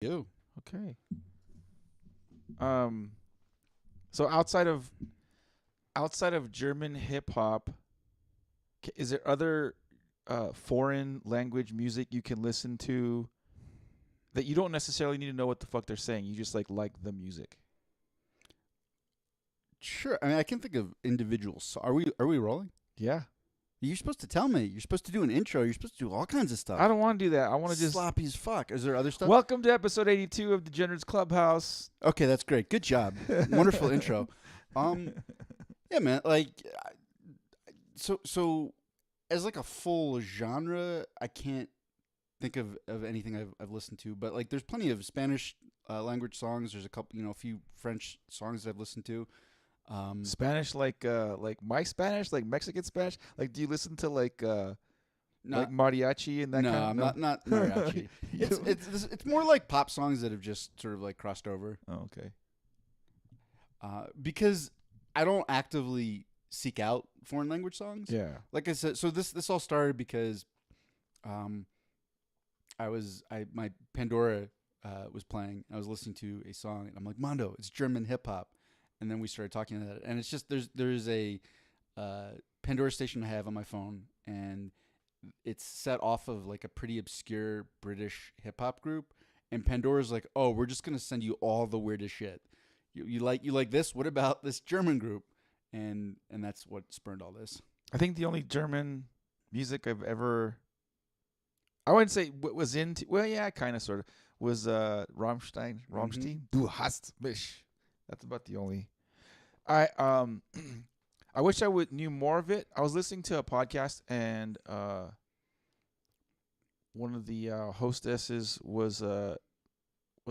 You. Okay. Um. So outside of German hip hop, is there other foreign language music you can listen to that you don't necessarily need to know what the fuck they're saying? You just like the music. Sure. I mean, I can think of individual. Are we rolling? Yeah. You're supposed to tell me. You're supposed to do an intro. You're supposed to do all kinds of stuff. I don't want to do that. I want to just Sloppy as fuck. Is there other stuff? welcome to episode 82 of Degenerates Clubhouse. Okay, that's great. Good job. Wonderful intro. Yeah, man. Like, so as like a full genre, I can't think of anything I've listened to. But like, there's plenty of Spanish language songs. There's a couple, a few French songs I've listened to. Spanish, like my Spanish, like Mexican Spanish. Like, do you listen to like mariachi and that no, kind of? I'm not mariachi. It's more like pop songs that have just sort of like crossed over. Oh, okay. Because I don't actively seek out foreign language songs. Yeah. Like I said, so this all started because, my Pandora was playing. I was listening to a song, and I'm like, Mondo, it's German hip hop, and then we started talking about it, and it's just there's a Pandora station I have on my phone, and it's set off of like a pretty obscure British hip hop group, and Pandora's like, oh, we're just gonna send you all the weirdest shit. You like this? What about this German group? And that's what spurned all this. I think the only German music I've ever, I wouldn't say was into. Well, yeah, kind of, sort of, was Rammstein. Rammstein. Du hast mich. That's about the only. I I wish I would knew more of it. I was listening to a podcast, and one of the hostesses was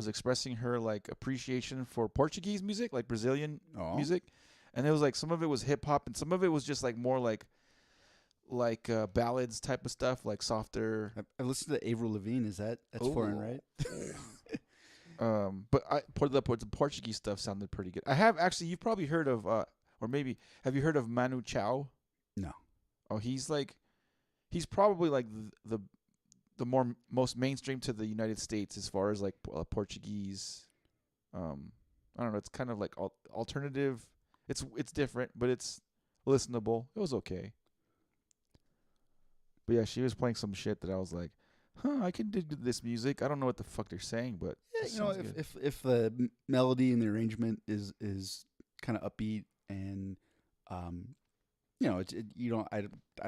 expressing her like appreciation for Portuguese music, like Brazilian music, and it was like some of it was hip hop, and some of it was just like more like ballads type of stuff, like softer. I listened to Avril Lavigne. That's foreign, right? But the Portuguese stuff sounded pretty good. I have actually. You've probably heard of, or maybe have you heard of Manu Chao? No. Oh, he's probably like the most mainstream to the United States as far as like Portuguese. I don't know. It's kind of like alternative. It's different, but it's listenable. It was okay. But yeah, she was playing some shit that I was like, I can dig this music. I don't know what the fuck they're saying, but yeah, if the melody and the arrangement is kind of upbeat and I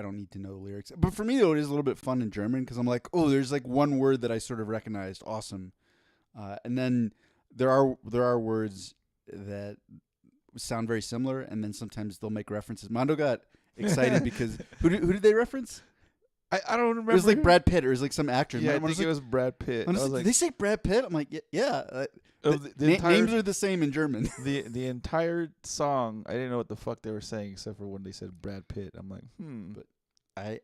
don't need to know the lyrics. But for me though, it is a little bit fun in German because I'm like, oh, there's like one word that I sort of recognized, awesome, and then there are words that sound very similar, and then sometimes they'll make references. Mondo got excited because who did they reference? I don't remember. It was like Brad Pitt, or it was like some actor. Yeah, I think it was Brad Pitt. I was like, did they say Brad Pitt? I'm like, yeah. Names are the same in German. The entire song, I didn't know what the fuck they were saying except for when they said Brad Pitt. I'm like, But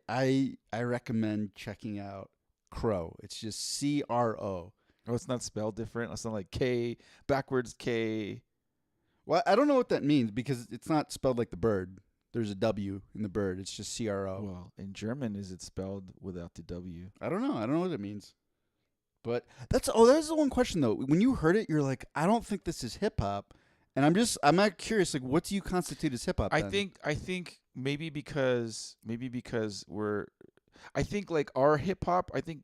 I recommend checking out Crow. It's just CRO. Oh, it's not spelled different. It's not like K backwards K. Well, I don't know what that means because it's not spelled like the bird. There's a W in the bird. It's just CRO. Well, in German, is it spelled without the W? I don't know what it means. But that's the one question though. When you heard it, you're like, I don't think this is hip hop, and I'm not curious. Like, what do you constitute as hip hop? I think maybe because I think like our hip hop. I think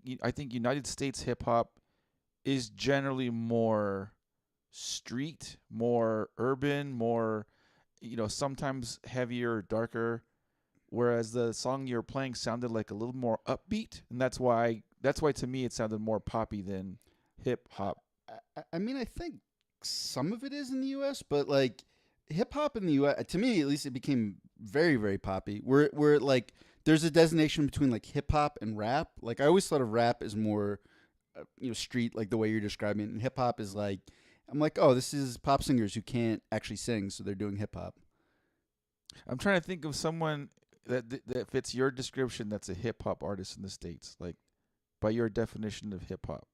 United States hip hop is generally more street, more urban, more sometimes heavier, darker. Whereas the song you were playing sounded like a little more upbeat, and that's why to me it sounded more poppy than hip hop. I mean, I think some of it is in the U.S., but like hip hop in the U.S., to me at least, it became very, very poppy. Where like there's a designation between like hip hop and rap. Like I always thought of rap as more, street, like the way you're describing it, and hip hop is like, I'm like, oh, this is pop singers who can't actually sing, so they're doing hip hop. I'm trying to think of someone that fits your description that's a hip hop artist in the States, like by your definition of hip hop.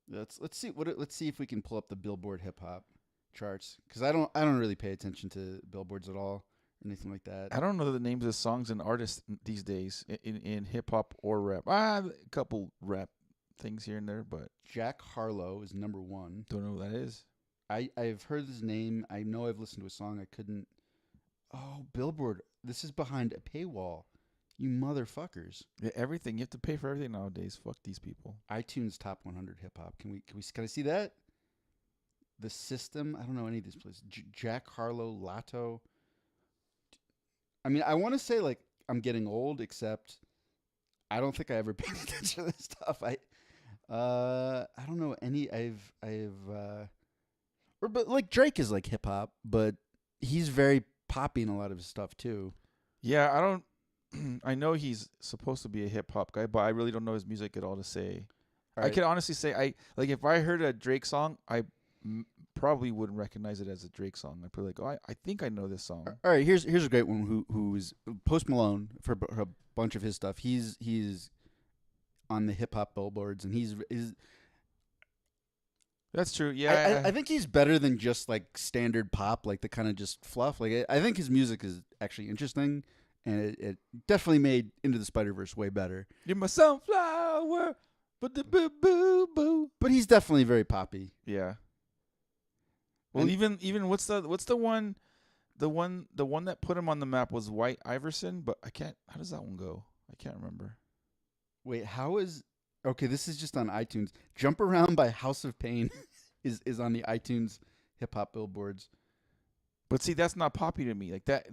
Let's see if we can pull up the Billboard hip hop charts, because I don't really pay attention to billboards at all or anything like that. I don't know the names of songs and artists these days in hip hop or rap. A couple rap things here and there, but Jack Harlow is number 1. don't know who that is. I've heard his name. I know I've listened to a song. I couldn't. Oh, Billboard. This is behind a paywall. You motherfuckers. Yeah, everything. You have to pay for everything nowadays. Fuck these people. iTunes Top 100 Hip Hop. Can I see that? The System. I don't know any of these places. Jack Harlow, Lotto. I mean, I want to say like I'm getting old, except I don't think I ever paid attention to this stuff. I don't know any. But like Drake is like hip hop, but he's very poppy in a lot of his stuff too. Yeah, I don't. I know he's supposed to be a hip hop guy, but I really don't know his music at all to say. Right. I can honestly say if I heard a Drake song, I probably wouldn't recognize it as a Drake song. I'd probably like, oh, I think I know this song. All right, here's a great one. Who's Post Malone for a bunch of his stuff. He's on the hip hop billboards, and he's That's true. Yeah, I think he's better than just like standard pop, like the kind of just fluff. Like I think his music is actually interesting, and it definitely made Into the Spider-Verse way better. You're my sunflower, but the boo boo boo. But he's definitely very poppy. Yeah. Well, And- even what's the one, the one that put him on the map was White Iverson, but I can't. How does that one go? I can't remember. Wait, how is okay? This is just on iTunes. Jump Around by House of Pain is on the iTunes hip hop billboards. But see, that's not poppy to me. Like that.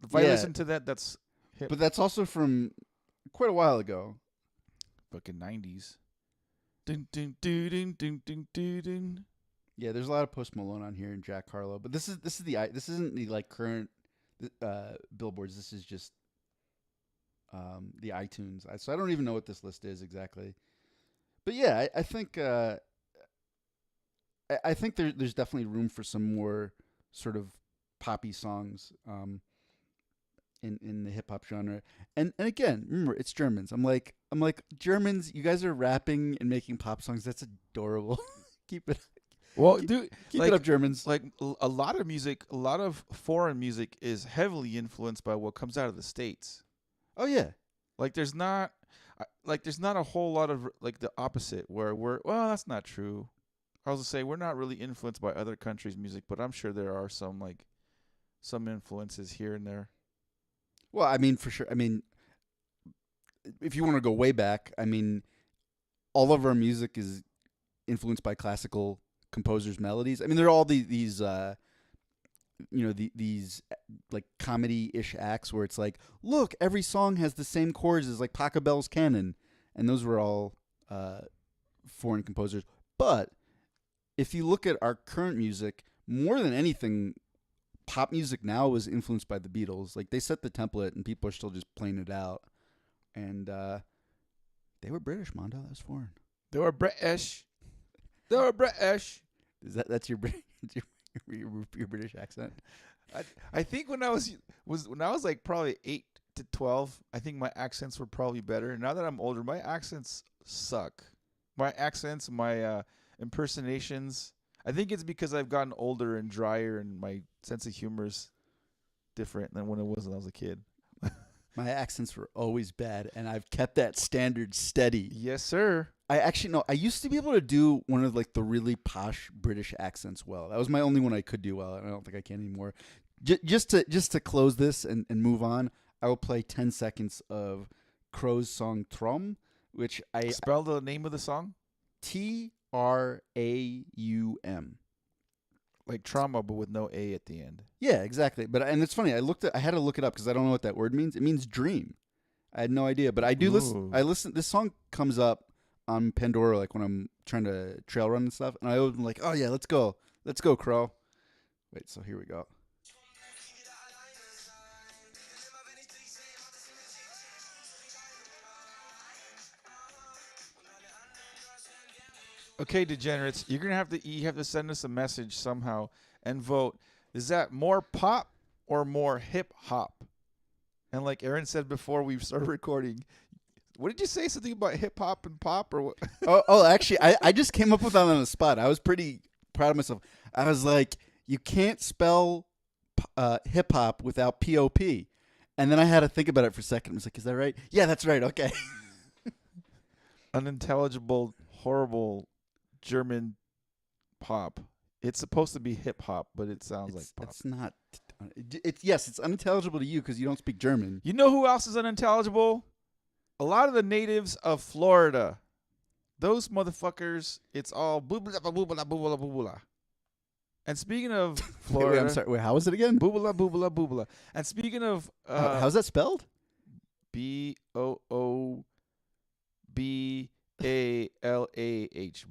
If I Yeah. listen to that, that's hip. But that's also from quite a while ago. Fucking 90s. Dun, dun, dun, dun, dun, dun, dun, dun. Yeah, there's a lot of Post Malone on here and Jack Harlow, but this isn't the like current billboards. This is just the iTunes. So I don't even know what this list is exactly. But yeah, I think I think there's definitely room for some more sort of poppy songs in the hip hop genre. And again, remember it's Germans. I'm like Germans, you guys are rapping and making pop songs. That's adorable. Keep it Well, dude, keep it up, Germans. Like a lot of music, a lot of foreign music is heavily influenced by what comes out of the States. Oh yeah. Like there's not a whole lot of like the opposite where well, that's not true. I was to say we're not really influenced by other countries' music, but I'm sure there are some influences here and there. Well, I mean, for sure. I mean, if you want to go way back, I mean, all of our music is influenced by classical composers' melodies. I mean, there are all these like comedy-ish acts where it's like, look, every song has the same chords as like Pachelbel's Canon, and those were all foreign composers. But if you look at our current music, more than anything, pop music now was influenced by the Beatles. Like they set the template, and people are still just playing it out. And they were British, Mondo. That was foreign. They were British. They were British. That's your your British accent? I think when I was like probably 8 to 12, I think my accents were probably better. Now that I'm older, my accents suck. My accents, my impersonations. I think it's because I've gotten older and drier, and my sense of humor's different than when it was when I was a kid. My accents were always bad, and I've kept that standard steady. Yes, sir. I actually no. I used to be able to do one of like the really posh British accents well. That was my only one I could do well, and I don't think I can anymore. Just to close this and move on, I will play 10 seconds of Crow's song "Trom," which I Spell the name of the song. Traum. Like trauma, but with no A at the end. Yeah, exactly. And it's funny. I had to look it up because I don't know what that word means. It means dream. I had no idea, but I do listen. I listen. This song comes up on Pandora like when I'm trying to trail run and stuff, and I always am like, oh yeah, let's go, Crow. Wait, so here we go. Okay, degenerates, you have to send us a message somehow and vote. Is that more pop or more hip hop? And like Aaron said before we started recording, what did you say? Something about hip hop and pop or what? Actually, I just came up with that on the spot. I was pretty proud of myself. I was like, you can't spell hip hop without POP. And then I had to think about it for a second. I was like, is that right? Yeah, that's right. Okay. unintelligible, horrible German pop. It's supposed to be hip hop, but it sounds like pop. It's not. It's unintelligible to you because you don't speak German. You know who else is unintelligible? A lot of the natives of Florida. Those motherfuckers, it's all boobala boobala boobala boobala. And speaking of Florida, Wait, I'm sorry. Wait, how was it again? boobala boobala boobala. And speaking of How's that spelled? BOOBALAH,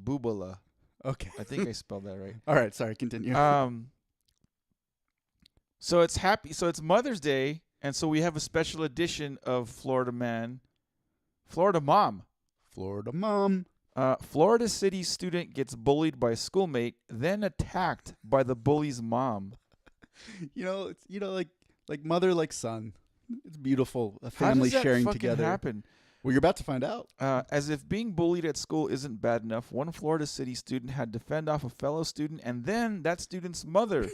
boobala. Okay. I think I spelled that right. All right. Sorry. Continue. So it's Mother's Day, and so we have a special edition of Florida Mom. Florida mom. Florida City student gets bullied by schoolmate, then attacked by the bully's mom. It's like mother, like son. It's beautiful. A How family does that sharing fucking together. happen? Well, you're about to find out. As if being bullied at school isn't bad enough, one Florida City student had to fend off a fellow student and then that student's mother.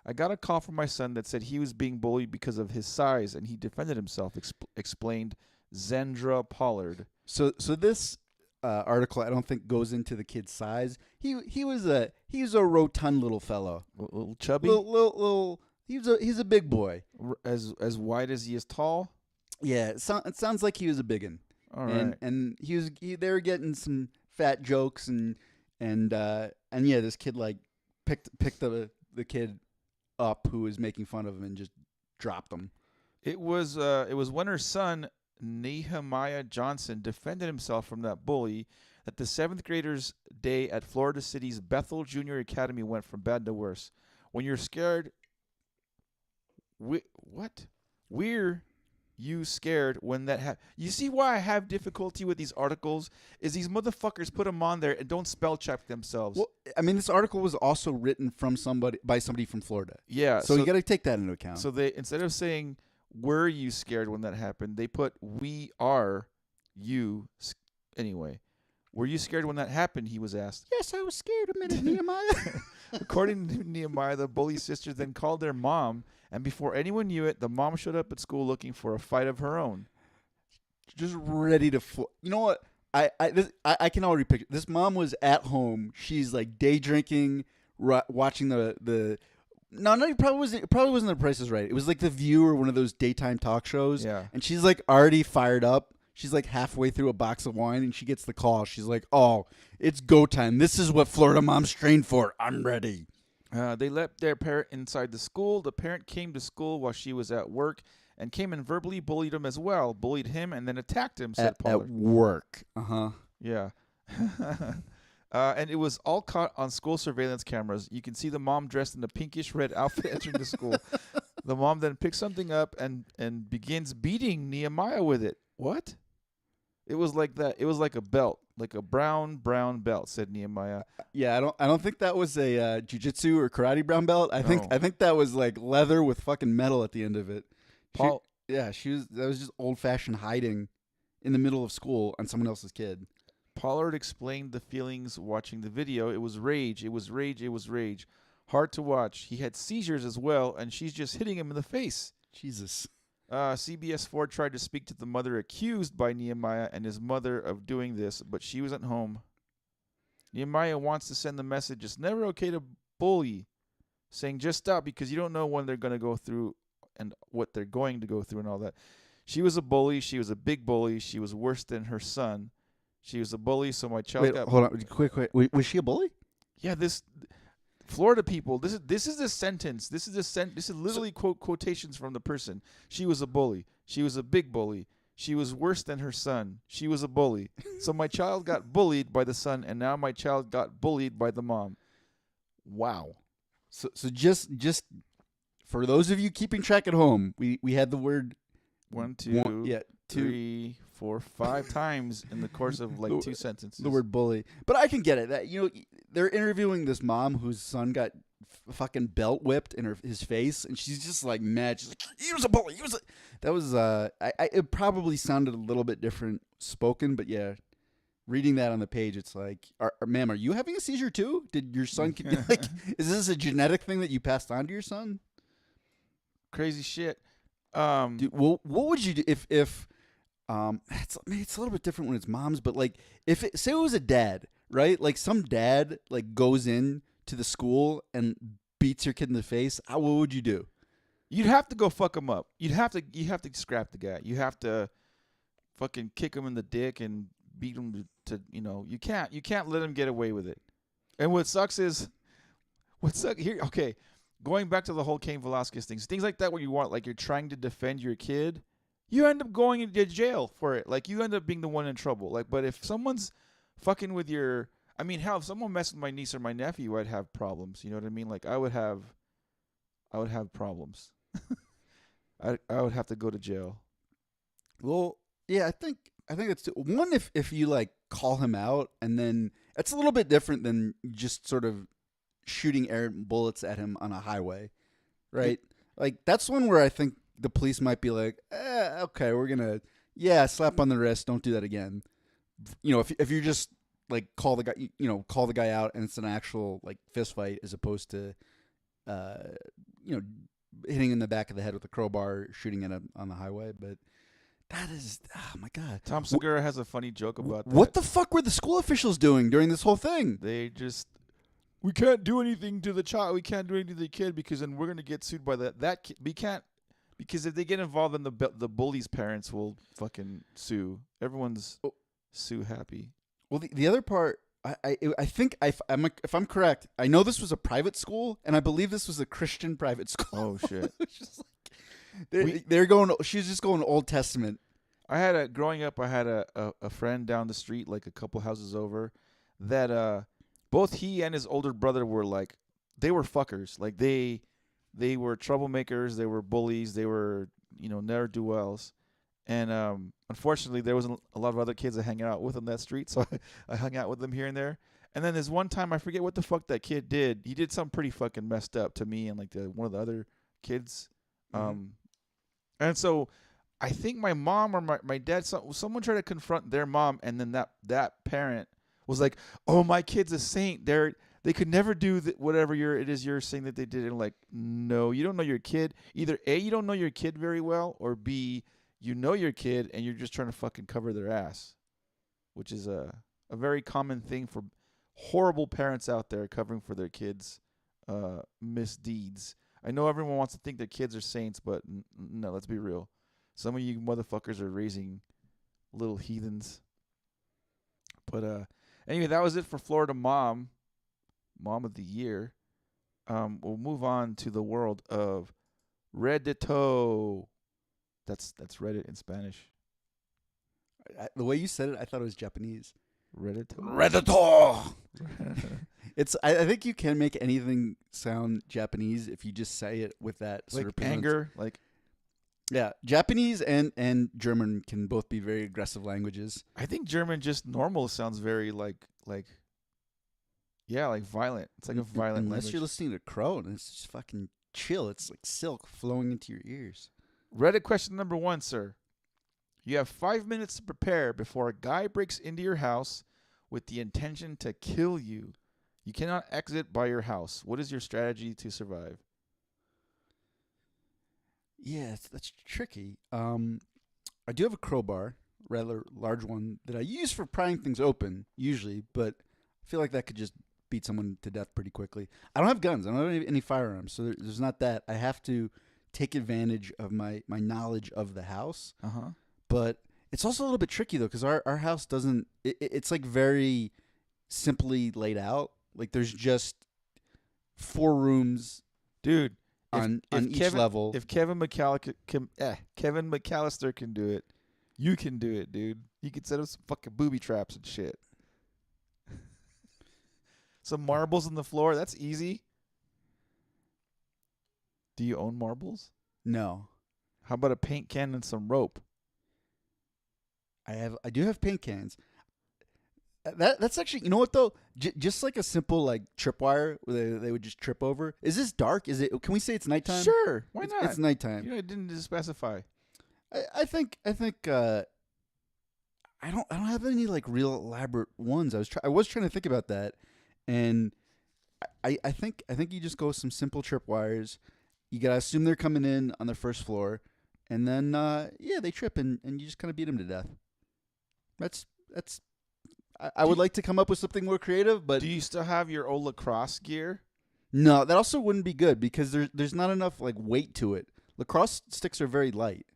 I got a call from my son that said he was being bullied because of his size, and he defended himself, explained Zendra Pollard. So this article, I don't think goes into the kid's size. He was a rotund little fellow, A little chubby? little. He's a big boy. As wide as he is tall? Yeah, it sounds like he was a biggin. All right. And they were getting some fat jokes and yeah, this kid like picked the kid up who was making fun of him and just dropped him. It was when her son Nehemiah Johnson defended himself from that bully that the 7th graders' day at Florida City's Bethel Junior Academy went from bad to worse. When you're scared, we're you scared when that You see why I have difficulty with these articles is these motherfuckers put them on there and don't spell check themselves. Well, I mean, this article was also written by somebody from Florida. Yeah, so you got to take that into account. So they, instead of saying were you scared when that happened, they put we are you anyway. Were you scared when that happened? He was asked. Yes, I was scared a minute, Nehemiah. According to Nehemiah, the bully sisters then called their mom, and before anyone knew it, the mom showed up at school looking for a fight of her own. Just ready to you know what? I can already picture. This mom was at home. She's like day drinking, watching the No, it probably wasn't The Price is Right. It was like The View or one of those daytime talk shows. Yeah. And she's like already fired up. She's like halfway through a box of wine and she gets the call. She's like, "Oh, it's go time. This is what Florida moms trained for. I'm ready." They let their parent inside the school. The parent came to school while she was at work and came and verbally bullied him as well. Bullied him and then attacked him, said Pollard. At work. Uh-huh. Yeah. And it was all caught on school surveillance cameras. You can see the mom dressed in a pinkish red outfit entering the school. The mom then picks something up and begins beating Nehemiah with it. What? It was like that. It was like a belt, like a brown belt, said Nehemiah. Yeah, I don't think that was a jiu-jitsu or karate brown belt. I think that was like leather with fucking metal at the end of it. That was just old-fashioned hiding in the middle of school on someone else's kid. Pollard explained the feelings watching the video. It was rage. It was rage. It was rage. Hard to watch. He had seizures as well, and she's just hitting him in the face. Jesus. CBS 4 tried to speak to the mother accused by Nehemiah and his mother of doing this, but she wasn't home. Nehemiah wants to send the message, it's never okay to bully, saying just stop because you don't know when they're going to go through and what they're going to go through and all that. She was a bully. She was a big bully. She was worse than her son. She was a bully, so my child got... Hold on. Quick. Was she a bully? Yeah, this... Florida people, this is the sentence. This is literally quotations from the person. She was a bully. She was a big bully. She was worse than her son. She was a bully. So my child got bullied by the son, and now my child got bullied by the mom. Wow. So just for those of you keeping track at home, we had the word 3, 4, 5 times in the course of like 2 sentences. The word bully. But I can get it. That they're interviewing this mom whose son got fucking belt whipped in his face, and she's just like mad. She's like, "He was a bully. That was it probably sounded a little bit different spoken, but yeah, reading that on the page, it's like, ma'am, are you having a seizure too? Did your son like? Is this a genetic thing that you passed on to your son? Crazy shit. Dude, what would you do if It's a little bit different when it's moms, but like say it was a dad, right? Like some dad like goes in to the school and beats your kid in the face. What would you do? You'd have to go fuck him up. You have to scrap the guy. You have to fucking kick him in the dick and beat him to you can't let him get away with it. And what sucks here, okay, going back to the whole Cain Velasquez things like that where you want, like, you're trying to defend your kid, you end up going into jail for it. Like, you end up being the one in trouble. Like, but if someone's fucking with hell, if someone messed with my niece or my nephew, I'd have problems. You know what I mean? Like, I would have problems. I would have to go to jail. Well, yeah, I think it's one if you like call him out, and then it's a little bit different than just sort of shooting errant bullets at him on a highway, right? Like that's one where I think the police might be like, okay, we're gonna slap on the wrist, don't do that again. If you just like call the guy out and it's an actual like fist fight as opposed to hitting in the back of the head with a crowbar, shooting at him on the highway. But that is, oh my God. Tom Segura has a funny joke about that. What the fuck were the school officials doing during this whole thing? They just, we can't do anything to the child. We can't do anything to the kid because then we're going to get sued by that kid. We can't, because if they get involved, then the bully's parents will fucking sue. Everyone's sue happy. Well, the other part, I think if I'm correct, I know this was a private school, and I believe this was a Christian private school. Oh shit! It's just like they're going. She's just going Old Testament. Growing up, I had a friend down the street, like a couple houses over, that both he and his older brother were like, they were fuckers. Like they were troublemakers. They were bullies. They were ne'er-do-wells. And unfortunately, there wasn't a lot of other kids that hang out with on that street, so I hung out with them here and there. And then there's one time, I forget what the fuck that kid did. He did something pretty fucking messed up to me and like one of the other kids. Mm-hmm. And so I think my mom or my dad, someone tried to confront their mom, and then that parent was like, "Oh, my kid's a saint. They could never do whatever you're saying that they did." And like, no, you don't know your kid. Either A, you don't know your kid very well, or B, you know your kid and you're just trying to fucking cover their ass, which is a very common thing for horrible parents out there, covering for their kids' misdeeds. I know everyone wants to think their kids are saints, but no, let's be real. Some of you motherfuckers are raising little heathens. But anyway, that was it for Florida Mom of the Year. We'll move on to the world of Reddito. That's Reddit in Spanish. The way you said it, I thought it was Japanese. Reddito. I think you can make anything sound Japanese if you just say it with that sort of anger, like. Yeah, Japanese and German can both be very aggressive languages. I think German just normal sounds very like violent. It's like a violent Unless language. you're listening to Crow and it's just fucking chill. It's like silk flowing into your ears. Reddit question number 1, sir. You have 5 minutes to prepare before a guy breaks into your house with the intention to kill you. You cannot exit by your house. What is your strategy to survive? Yeah, that's tricky. I do have a crowbar, rather large one, that I use for prying things open, usually, but I feel like that could just beat someone to death pretty quickly. I don't have guns. I don't have any firearms, so there's not that. I have to take advantage of my knowledge of the house. Uh-huh. But it's also a little bit tricky, though, because our house doesn't... It's like very simply laid out. Like there's just 4 rooms... Dude... on each level. If Kevin McAllister can do it, you can do it, dude. You can set up some fucking booby traps and shit. Some marbles on the floor, that's easy. Do you own marbles? No. How about a paint can and some rope? I do have paint cans. That's actually, you know what though? Just like a simple like tripwire where they would just trip over. Is this dark? Is it? Can we say it's nighttime? Sure. Why not? It's nighttime. You didn't specify. I think I don't have any like real elaborate ones. I was trying to think about that, and I think you just go with some simple tripwires. You gotta assume they're coming in on the first floor. and then they trip and you just kind of beat them to death. That's I would like to come up with something more creative, but Do you still have your old lacrosse gear? no, that also wouldn't be good because there's not enough like weight to it. Lacrosse sticks are very light.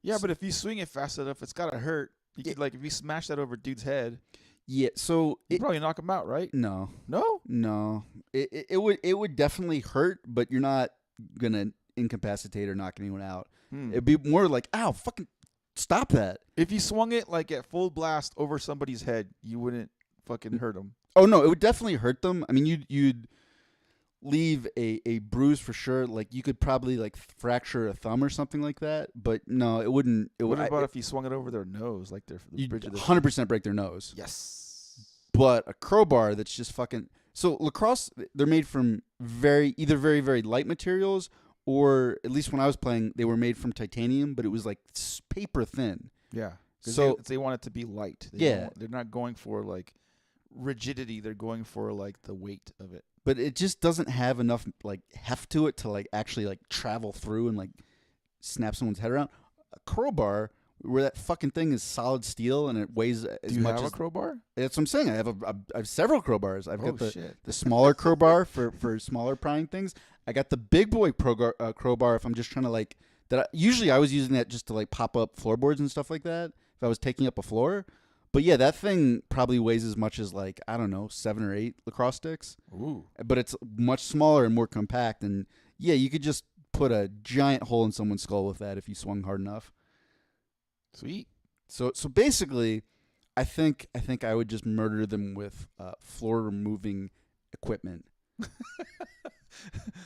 Yeah, but if you swing it fast enough, it's gotta hurt. You could like if you smash that over a dude's head, Yeah, so you probably knock him out, right? no, No. it would definitely hurt, but you're not gonna incapacitate or knock anyone out. Hmm. It'd be more like, ow, fucking stop that. If you swung it like at full blast over somebody's head, you wouldn't fucking hurt them. Oh no, it would definitely hurt them. I mean, you'd leave a bruise for sure. Like you could probably like fracture a thumb or something like that. But no, it wouldn't. It What would. about if you swung it over their nose, like the You'd bridge of their 100% break their nose. Yes. But a crowbar that's just fucking. So lacrosse, they're made from either very very light materials, or at least when I was playing, they were made from titanium, but it was like paper thin. Yeah. So they want it to be light. They're not going for like rigidity. They're going for like the weight of it. but it just doesn't have enough like heft to it to like actually like travel through and like snap someone's head around. A crowbar, where that fucking thing is solid steel and it weighs as Do you much have as a crowbar? that's what I'm saying. I have several crowbars. I've got Shit. the smaller crowbar for smaller prying things. I got the big boy crowbar if I'm just trying to like usually I was using that just to like pop up floorboards and stuff like that if I was taking up a floor. But yeah, that thing probably weighs as much as like, I don't know, 7 or 8 lacrosse sticks. Ooh. But it's much smaller and more compact. And yeah, you could just put a giant hole in someone's skull with that if you swung hard enough. Sweet. So basically, I think I would just murder them with floor removing equipment.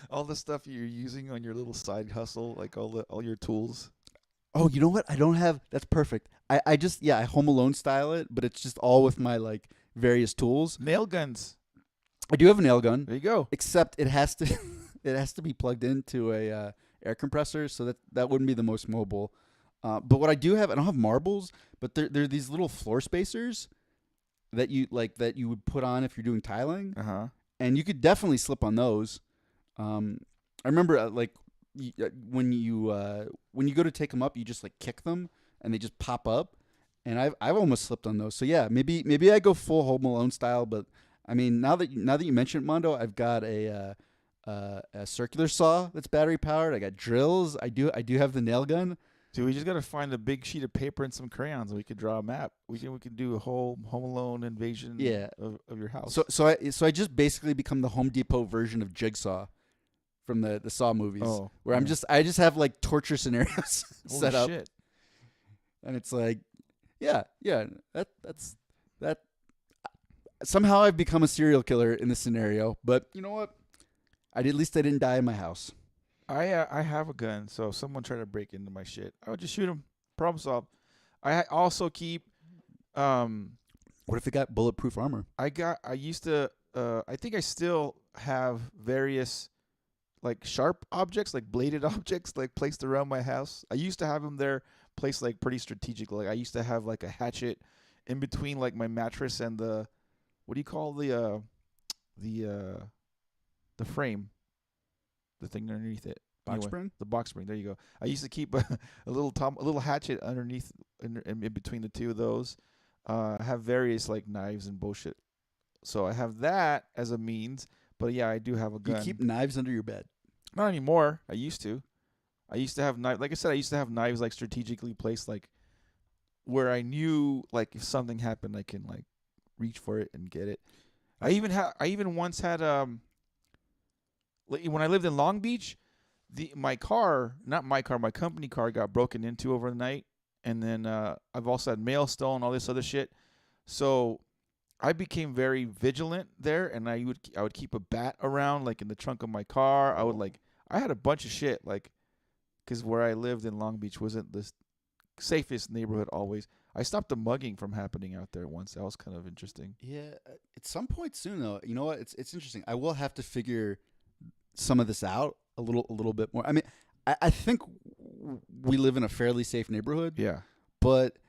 All the stuff you're using on your little side hustle, like all your tools. Oh, you know what? I don't have. That's perfect. I just I Home Alone style it, but it's just all with my like various tools. Nail guns. I do have a nail gun, There you go. except it has to it has to be plugged into a air compressor, so that wouldn't be the most mobile. But what I do have, I don't have marbles, but they're these little floor spacers that you would put on if you're doing tiling, Uh-huh. and you could definitely slip on those. I remember when you go to take them up, you just like kick them and they just pop up, and I've almost slipped on those. So yeah, maybe I go full Home Alone style, but I mean now that you mention it, Mondo, I've got a circular saw that's battery powered. I got drills. I do have the nail gun. Dude, we just gotta find a big sheet of paper and some crayons, and we could draw a map. We can do a whole Home Alone invasion. Yeah. of your house. So I just basically become the Home Depot version of Jigsaw from the Saw movies, where I just have like torture scenarios set up, shit. and it's like, yeah, that's somehow I've become a serial killer in this scenario. But you know what? At least I didn't die in my house. I have a gun, so if someone tried to break into my shit, I would just shoot them. Problem solved. I also keep. What if it got bulletproof armor? I used to. I think I still have various, like sharp objects, like bladed objects, like placed around my house. I used to have them there, placed like pretty strategically. Like I used to have like a hatchet in between like my mattress and the, what do you call the frame, the thing underneath it. Box spring? The box spring. There you go. I used to keep a little hatchet underneath in between the two of those. I have various like knives and bullshit. So I have that as a means. But yeah, I do have a gun. You keep knives under your bed? Not anymore. I used to. I used to have knives. Like I said, I used to have knives like strategically placed, like where I knew like if something happened, I can like reach for it and get it. I even once had like when I lived in Long Beach, my company car got broken into over the night, and then I've also had mail stolen, all this other shit. So I became very vigilant there, and I would keep a bat around, like in the trunk of my car. I had a bunch of shit, like, because where I lived in Long Beach wasn't the safest neighborhood always. I stopped the mugging from happening out there once. That was kind of interesting. Yeah, at some point soon though. You know what? It's interesting. I will have to figure some of this out a little bit more. I mean, I think we live in a fairly safe neighborhood. Yeah. But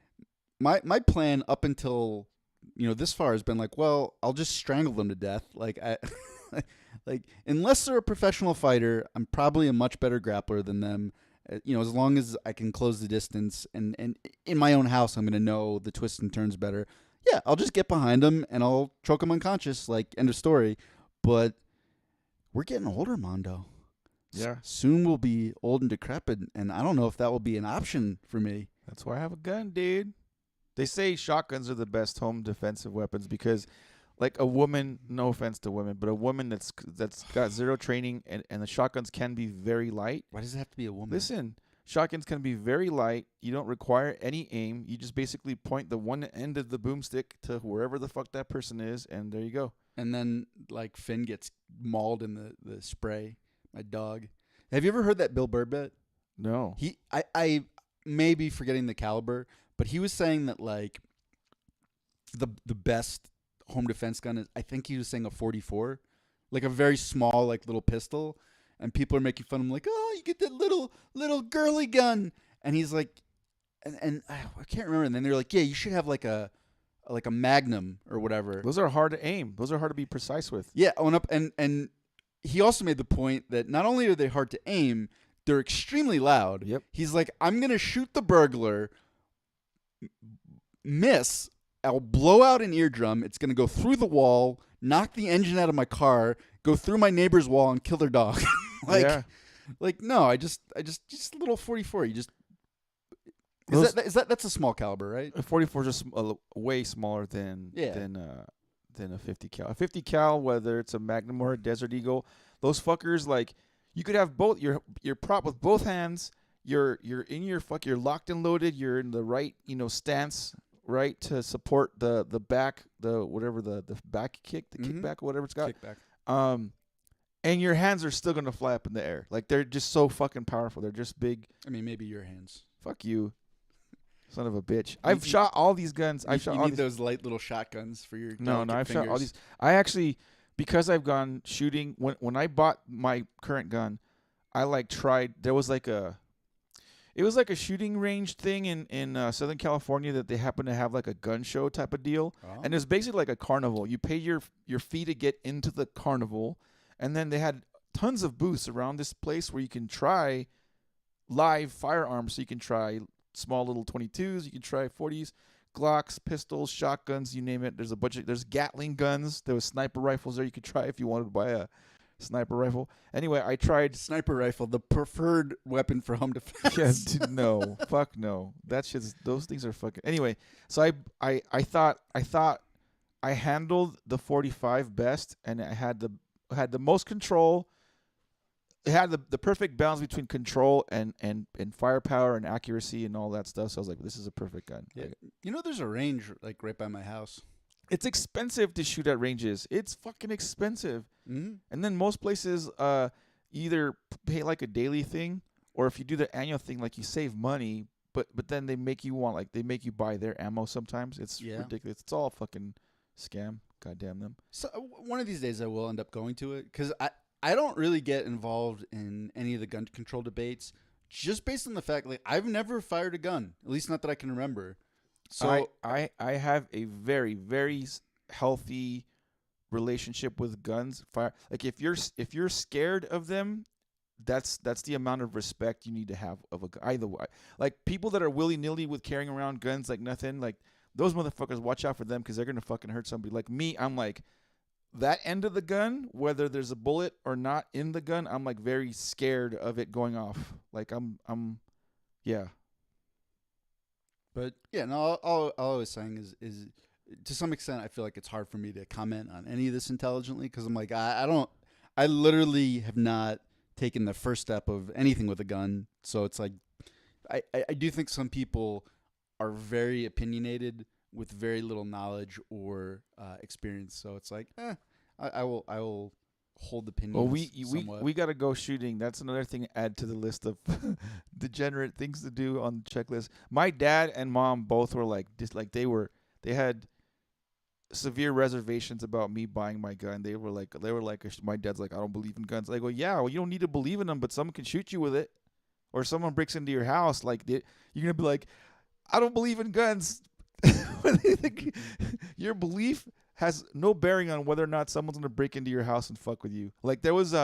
my plan up until this far has been like, well, I'll just strangle them to death. Like like unless they're a professional fighter, I'm probably a much better grappler than them, As long as I can close the distance and in my own house, I'm gonna know the twists and turns better. Yeah, I'll just get behind him and I'll choke him unconscious. Like, end of story. But we're getting older, Mondo. Yeah. Soon we'll be old and decrepit, and I don't know if that will be an option for me. That's why I have a gun, dude. They say shotguns are the best home defensive weapons because, like, a woman, no offense to women, but a woman that's got zero training and the shotguns can be very light. Why does it have to be a woman? Listen, shotguns can be very light. You don't require any aim. You just basically point the one end of the boomstick to wherever the fuck that person is, and there you go. And then, like, Finn gets mauled in the spray. My dog. Have you ever heard that Bill Burr bit? No. I may be forgetting the caliber, but he was saying that, like, the best home defense gun is, I think he was saying a 44, like a very small, like, little pistol. And people are making fun of him, like, oh, you get that little girly gun. And he's like, and I can't remember. And then they're like, yeah, you should have like a Magnum or whatever. Those are hard to aim. Those are hard to be precise with. Yeah, and he also made the point that not only are they hard to aim, they're extremely loud. Yep. He's like, I'm going to shoot the burglar, miss, I'll blow out an eardrum, it's going to go through the wall, knock the engine out of my car, go through my neighbor's wall, and kill their dog. No, I just a little 44. You just that's a small caliber, right? A 44 is just way smaller than a 50 cal. A 50 cal, whether it's a Magnum or a Desert Eagle, those fuckers, like, you could have both. You're propped with both hands. You're locked and loaded. You're in the right stance, right, to support the back, the back kick, the kickback, whatever it's got. Kickback. And your hands are still gonna fly up in the air. Like, they're just so fucking powerful. They're just big. I mean, maybe your hands. Fuck you. Son of a bitch. I've shot all these guns. You need those light little shotguns for your I've shot all these. I actually, because I've gone shooting, when I bought my current gun, I tried, it was like a shooting range thing in Southern California that they happen to have like a gun show type of deal. Oh. And it was basically like a carnival. You pay your fee to get into the carnival, and then they had tons of booths around this place where you can try live firearms. So you can try small little 22s, you can try 40s, Glocks, pistols, shotguns, you name it. There's Gatling guns. There was sniper rifles there you could try if you wanted to buy a sniper rifle. Anyway, I tried sniper rifle, the preferred weapon for home defense. Yes, no, fuck no. Those things are fucking. Anyway, so I thought I handled the 45 best, and I had the most control. It had the perfect balance between control and firepower and accuracy and all that stuff. So I was like, this is a perfect gun. Yeah. There's a range like right by my house. It's expensive to shoot at ranges. It's fucking expensive. Mm-hmm. And then most places either pay like a daily thing, or if you do the annual thing, like, you save money, but then they make you buy their ammo sometimes. It's ridiculous. It's all a fucking scam. Goddamn them. So one of these days I will end up going to it, because I don't really get involved in any of the gun control debates, just based on the fact, like, I've never fired a gun, at least not that I can remember. So I have a very, very healthy relationship with guns. Like, if you're scared of them, that's the amount of respect you need to have of a gun. Either way, like, people that are willy-nilly with carrying around guns like nothing, like, those motherfuckers, watch out for them, because they're gonna fucking hurt somebody. Like me, I'm like, that end of the gun, whether there's a bullet or not in the gun, I'm like very scared of it going off. Like, yeah. But yeah, no, all I was saying is to some extent I feel like it's hard for me to comment on any of this intelligently, because I'm like, I literally have not taken the first step of anything with a gun. So it's like, I do think some people are very opinionated with very little knowledge or experience. So it's like, I will hold opinions. Well, we got to go shooting. That's another thing to add to the list of degenerate things to do on the checklist. My dad and mom both were like, they had severe reservations about me buying my gun. They were like, my dad's like, I don't believe in guns. I go, yeah, well, you don't need to believe in them, but someone can shoot you with it, or someone breaks into your house. Like, you're gonna be like, I don't believe in guns. Your belief has no bearing on whether or not someone's gonna break into your house and fuck with you. Like, there was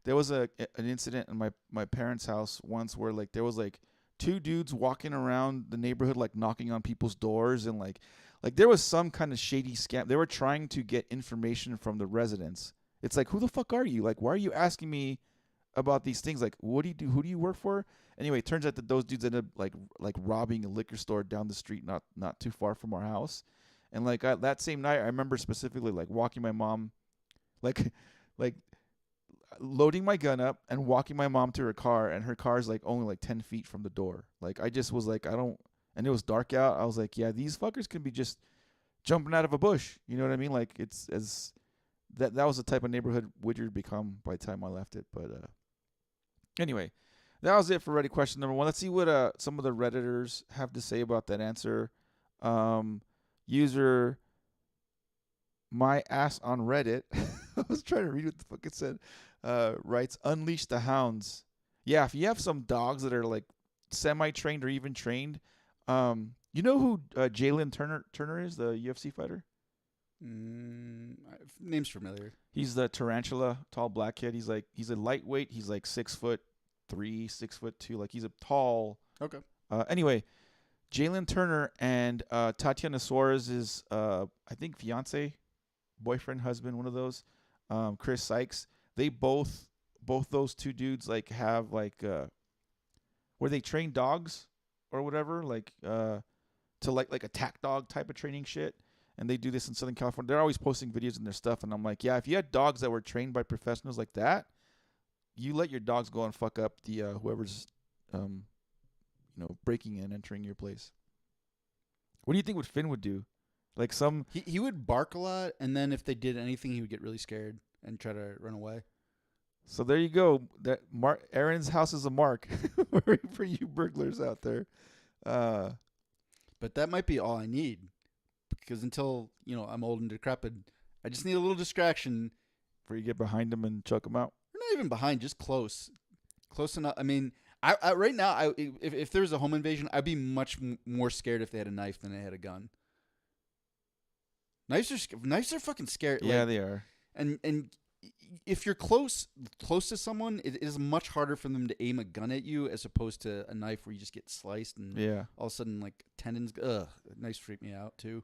there was an incident in my parents' house once where like there was like two dudes walking around the neighborhood like knocking on people's doors and like there was some kind of shady scam. They were trying to get information from the residents. It's like, who the fuck are you? Like, why are you asking me about these things? Like, what do you do? Who do you work for? Anyway, it turns out that those dudes ended up like robbing a liquor store down the street, not too far from our house. And like that same night, I remember specifically like walking my mom, like like loading my gun up and walking my mom to her car, and her car's like only like 10 feet from the door. Like I just was like, I don't, and it was dark out. I was like, yeah, these fuckers can be just jumping out of a bush. You know what I mean? Like it's as that was the type of neighborhood Woodard become by the time I left it. But anyway, that was it for Reddit question number 1. Let's see what some of the Redditors have to say about that answer. User my ass on Reddit. I was trying to read what the fuck it said. Writes, unleash the hounds. Yeah, if you have some dogs that are like semi-trained or even trained, you know who Jalen Turner is, the UFC fighter? Name's familiar. He's the tarantula, tall black kid. He's a lightweight. He's like 6'3", 6'2". Like he's a tall. Okay. Anyway, Jalen Turner and Tatiana Suarez's I think fiance, boyfriend, husband, one of those, Chris Sykes. They both those two dudes like have like where they train dogs or whatever, like to like attack dog type of training shit. And they do this in Southern California. They're always posting videos in their stuff, and I'm like, yeah, if you had dogs that were trained by professionals like that, you let your dogs go and fuck up the whoever's breaking in, entering your place. What do you think what Finn would do? Like he would bark a lot, and then if they did anything, he would get really scared and try to run away. So there you go. That Aaron's house is a mark for you burglars out there. But that might be all I need, because until I'm old and decrepit, I just need a little distraction. Where you get behind them and choke them out. We're not even behind, just close enough. I mean, I right now, if there was a home invasion, I'd be much more scared if they had a knife than they had a gun. Knives are fucking scary. Yeah, like, they are. And if you're close to someone, it is much harder for them to aim a gun at you as opposed to a knife where you just get sliced and all of a sudden like tendons. Knives freak me out too.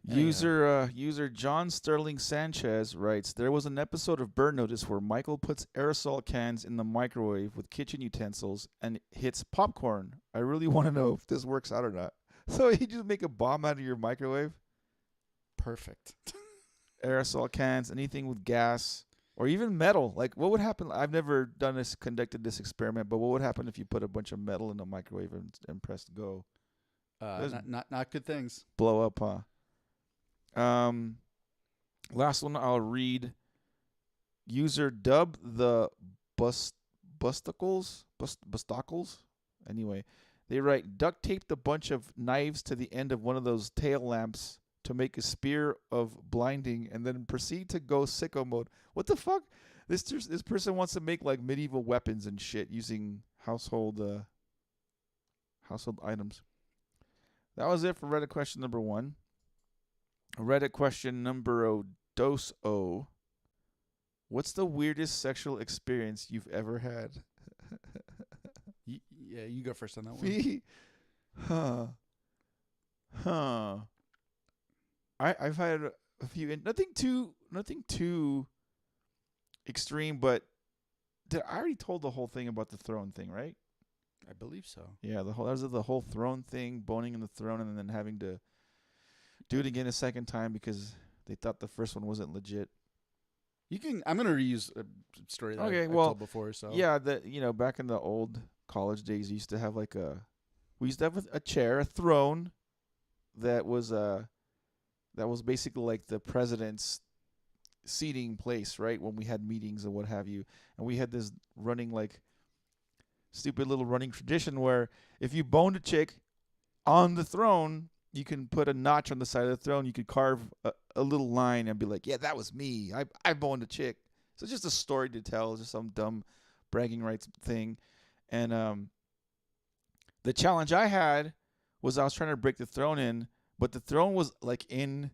User John Sterling Sanchez writes, there was an episode of Burn Notice where Michael puts aerosol cans in the microwave with kitchen utensils and hits popcorn. I really want to know if this works out or not. So you just make a bomb out of your microwave? Perfect. Aerosol cans, anything with gas or even metal. Like what would happen? I've never conducted this experiment, but what would happen if you put a bunch of metal in the microwave and pressed go? Not good things. Blow up, huh? Last one I'll read. User Dub the Bustacles. Anyway, they write, duct taped a bunch of knives to the end of one of those tail lamps to make a spear of blinding, and then proceed to go sicko mode. What the fuck? This person wants to make like medieval weapons and shit using household items. That was it for Reddit question number 1. Reddit question number dos o. What's the weirdest sexual experience you've ever had? Yeah, you go first on that one. Me? Huh. I've had a few, nothing too extreme, but I already told the whole thing about the throne thing, right? I believe so. Yeah, that was the whole throne thing, boning in the throne, and then having to do it again a second time because they thought the first one wasn't legit. I'm gonna reuse a story that I told before. So yeah, back in the old college days, we used to have a chair, a throne that was basically like the president's seating place, right? When we had meetings and what have you, and we had this running like stupid little running tradition where if you boned a chick on the throne, you can put a notch on the side of the throne. You could carve a little line and be like, yeah, that was me. I boned a chick. So it's just a story to tell. It's just some dumb bragging rights thing. And the challenge I had was I was trying to break the throne in, but the throne was like in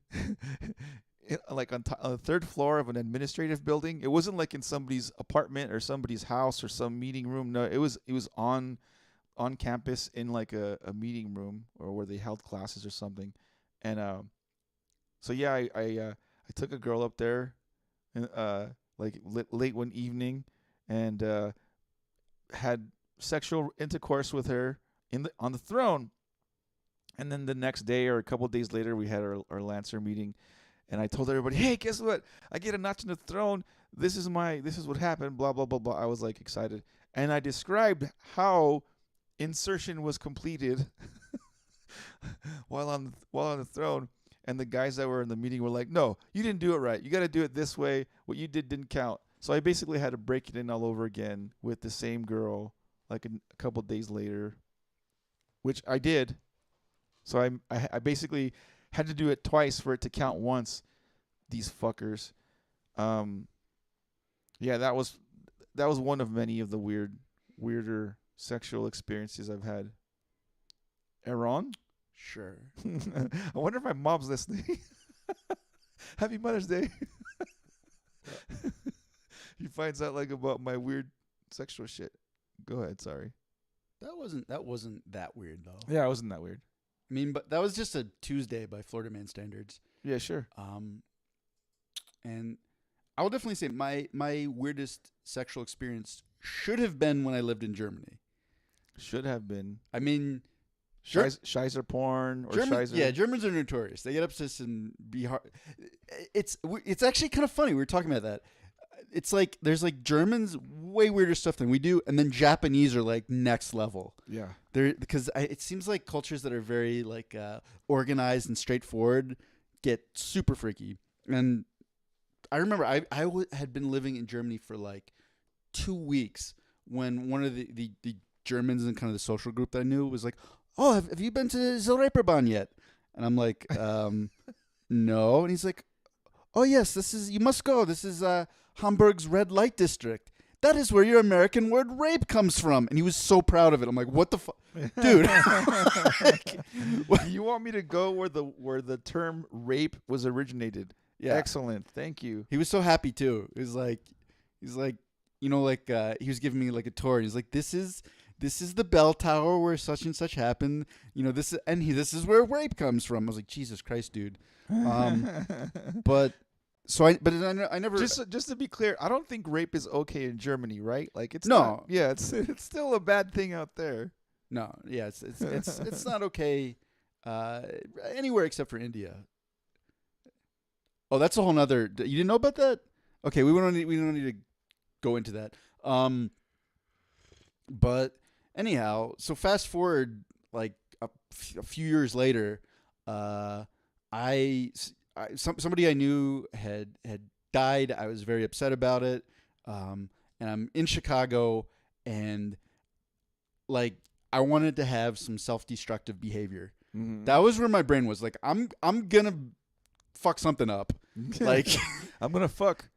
like on the third floor of an administrative building. It wasn't like in somebody's apartment or somebody's house or some meeting room. No, it was on campus in like a meeting room or where they held classes or something. And so yeah, I took a girl up there, and like late one evening, and had sexual intercourse with her on the throne. And then the next day or a couple of days later, we had our Lancer meeting, and I told everybody, "Hey, guess what? I get a notch in the throne. This is what happened." Blah blah blah blah. I was like excited, and I described how insertion was completed while on the throne. And the guys that were in the meeting were like, "No, you didn't do it right. You got to do it this way. What you did didn't count." So I basically had to break it in all over again with the same girl, like a couple of days later, which I did. So I basically had to do it twice for it to count once. These fuckers. Yeah, that was one of many of the weirder sexual experiences I've had. Aaron? Sure. I wonder if my mom's listening. Happy Mother's Day. He finds out like about my weird sexual shit. Go ahead, sorry. That wasn't that weird though. Yeah, it wasn't that weird. I mean, but that was just a Tuesday by Florida man standards. Yeah, sure. And I will definitely say my weirdest sexual experience should have been when I lived in Germany. Should have been. I mean, Scheiser porn or Scheiser. Yeah, Germans are notorious. They get up to some It's actually kind of funny. We were talking about that. It's like there's like Germans way weirder stuff than we do, and then Japanese are like next level. Yeah, because it seems like cultures that are very like organized and straightforward get super freaky. And I remember I had been living in Germany for like 2 weeks when one of the Germans in kind of the social group that I knew was like, "Oh, have you been to Zilreeperbahn yet?" And I'm like, "No." And he's like, "Oh yes, you must go. This is Hamburg's red light district. That is where your American word rape comes from." And he was so proud of it. I'm like, "What the fuck, dude?" You want me to go where the term rape was originated? Yeah, excellent. Thank you. He was so happy too. He's like, you know, like he was giving me like a tour. He's like, this is the bell tower where such and such happened. You know, this is where rape comes from. I was like, Jesus Christ, dude. But I never. Just to be clear, I don't think rape is okay in Germany, right? Like it's no. Not, yeah, it's still a bad thing out there. No, yeah, it's not okay anywhere except for India. Oh, that's a whole nother. You didn't know about that? Okay, we don't need to go into that. But anyhow, so fast forward like a few years later, somebody I knew had died. I was very upset about it. And I'm in Chicago, and like I wanted to have some self-destructive behavior. Mm-hmm. That was where my brain was like, I'm gonna fuck something up. Like I'm gonna fuck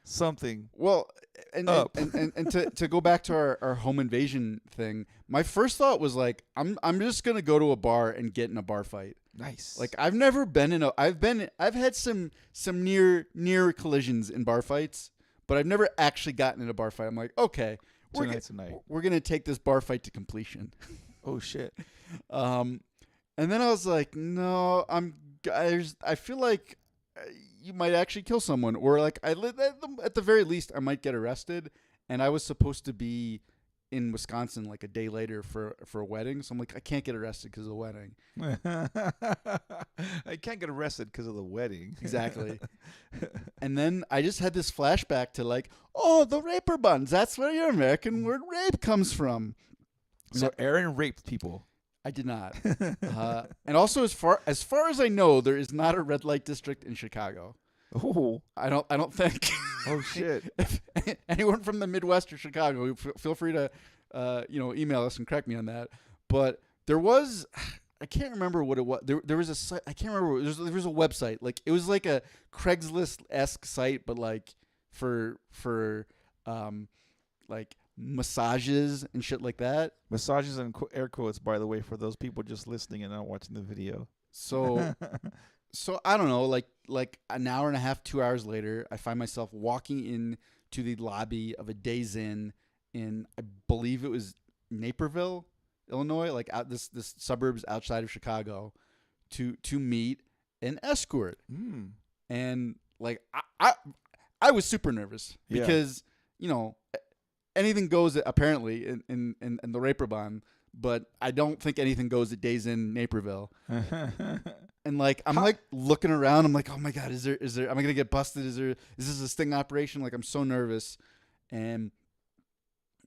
something. Well, and to go back to our home invasion thing, my first thought was like, I'm just gonna go to a bar and get in a bar fight. Nice. Like I've never been in I've had some near collisions in bar fights, but I've never actually gotten in a bar fight. I'm like, okay, we're gonna take this bar fight to completion. Oh shit. And then I was like, no, I feel like you might actually kill someone, or like at the very least I might get arrested. And I was supposed to be in Wisconsin like a day later for a wedding, so I'm like, I can't get arrested because of the wedding. I can't get arrested because of the wedding. Exactly. And then I just had this flashback to like, oh, the raper buns. That's where your American word rape comes from. So Aaron raped people. I did not. And also, as far as I know, there is not a red light district in Chicago. Oh, I don't think. Oh shit! If anyone from the Midwest or Chicago, feel free to email us and correct me on that. But there was, I can't remember what it was. There was a site. I can't remember. There was a website. Like it was like a Craigslist-esque site, but like for like massages and shit like that. Massages and air quotes, by the way, for those people just listening and not watching the video. So So I don't know, like an hour and a half, 2 hours later, I find myself walking in to the lobby of a Days in I believe it was Naperville, Illinois, like out this suburbs outside of Chicago, to meet an escort. Mm. And like I was super nervous Yeah. because anything goes apparently in the Raperbahn, but I don't think anything goes at Days in Naperville. And like I'm like looking around, I'm like, oh my god, is there am I gonna get busted? Is this a sting operation? Like I'm so nervous. And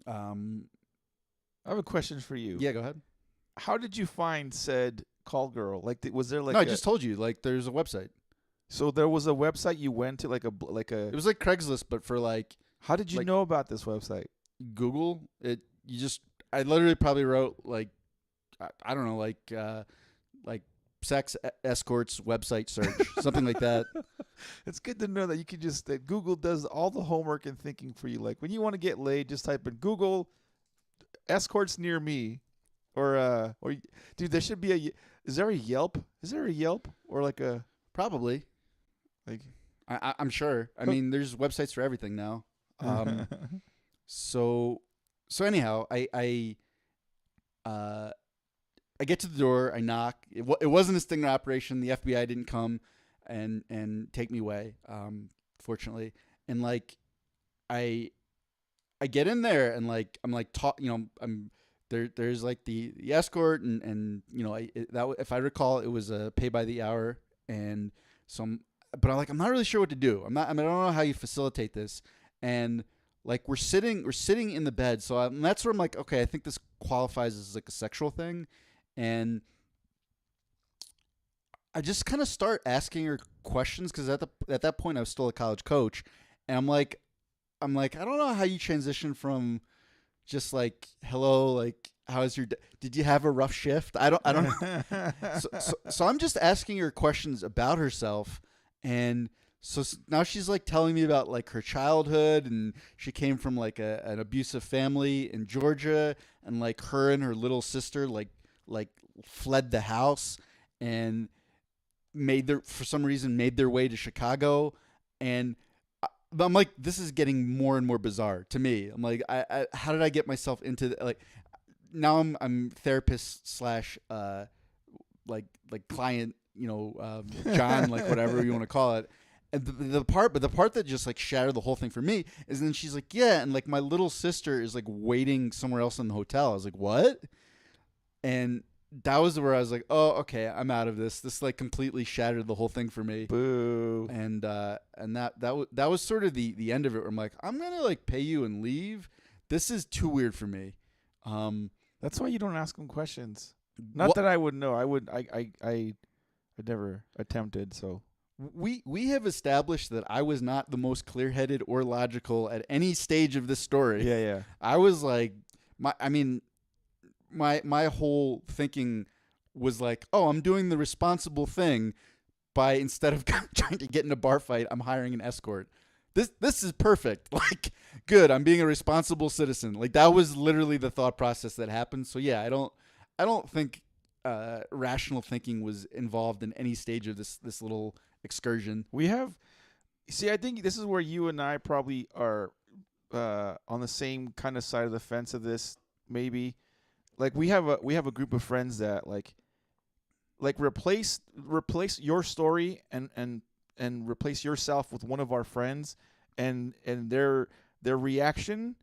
I have a question for you. yeah, go ahead. How did you find said call girl? Like, was there like No, I just told you, like there's a website. so there was a website you went to, like It was like Craigslist, but for like How did you like- know about this website? Google. I literally probably wrote like I don't know, like sex escorts website search, something like that. It's good to know that you can just that Google does all the homework and thinking for you. Like when you want to get laid, just type in Google escorts near me, or dude, there should be a. Is there a Yelp? Is there a Yelp or like a Probably. like? I'm sure. I mean, there's websites for everything now. So anyhow, I get to the door. I knock. It wasn't a stinger operation. The FBI didn't come and take me away. Fortunately, and like I get in there and like I'm like I'm there. There's like the escort and if I recall, it was a pay by the hour, and so but I'm not really sure what to do. I don't know how you facilitate this. And like we're sitting in the bed, so that's where I'm like, okay, I think this qualifies as like a sexual thing. And I just kind of start asking her questions because at that point I was still a college coach, and I'm like I don't know how you transition from just like hello, like how's your did you have a rough shift? I don't so I'm just asking her questions about herself. And so now she's like telling me about like her childhood, and she came from like an abusive family in Georgia, and like her and her little sister like fled the house and for some reason made their way to Chicago. And I'm like, this is getting more and more bizarre to me. I'm like, I how did I get myself into like now I'm therapist slash like client, John, like whatever you want to call it. And the part that just like shattered the whole thing for me is then she's like, yeah, and like my little sister is like waiting somewhere else in the hotel. I was like, what? And that was where I was like, oh, okay, I'm out of this. This like completely shattered the whole thing for me. Boo. And that was sort of the end of it. Where I'm like, I'm gonna like pay you and leave. This is too weird for me. That's why you don't ask them questions. Not that I would know. I never attempted. So we have established that I was not the most clear-headed or logical at any stage of this story. yeah. I was like, my whole thinking was like, oh, I'm doing the responsible thing by instead of trying to get in a bar fight, I'm hiring an escort. This is perfect. Like, good. I'm being a responsible citizen. Like that was literally the thought process that happened. So yeah, I don't think rational thinking was involved in any stage of this little excursion. I think this is where you and I probably are on the same kind of side of the fence of this. Maybe like we have a group of friends that like replace your story and replace yourself with one of our friends, and their reaction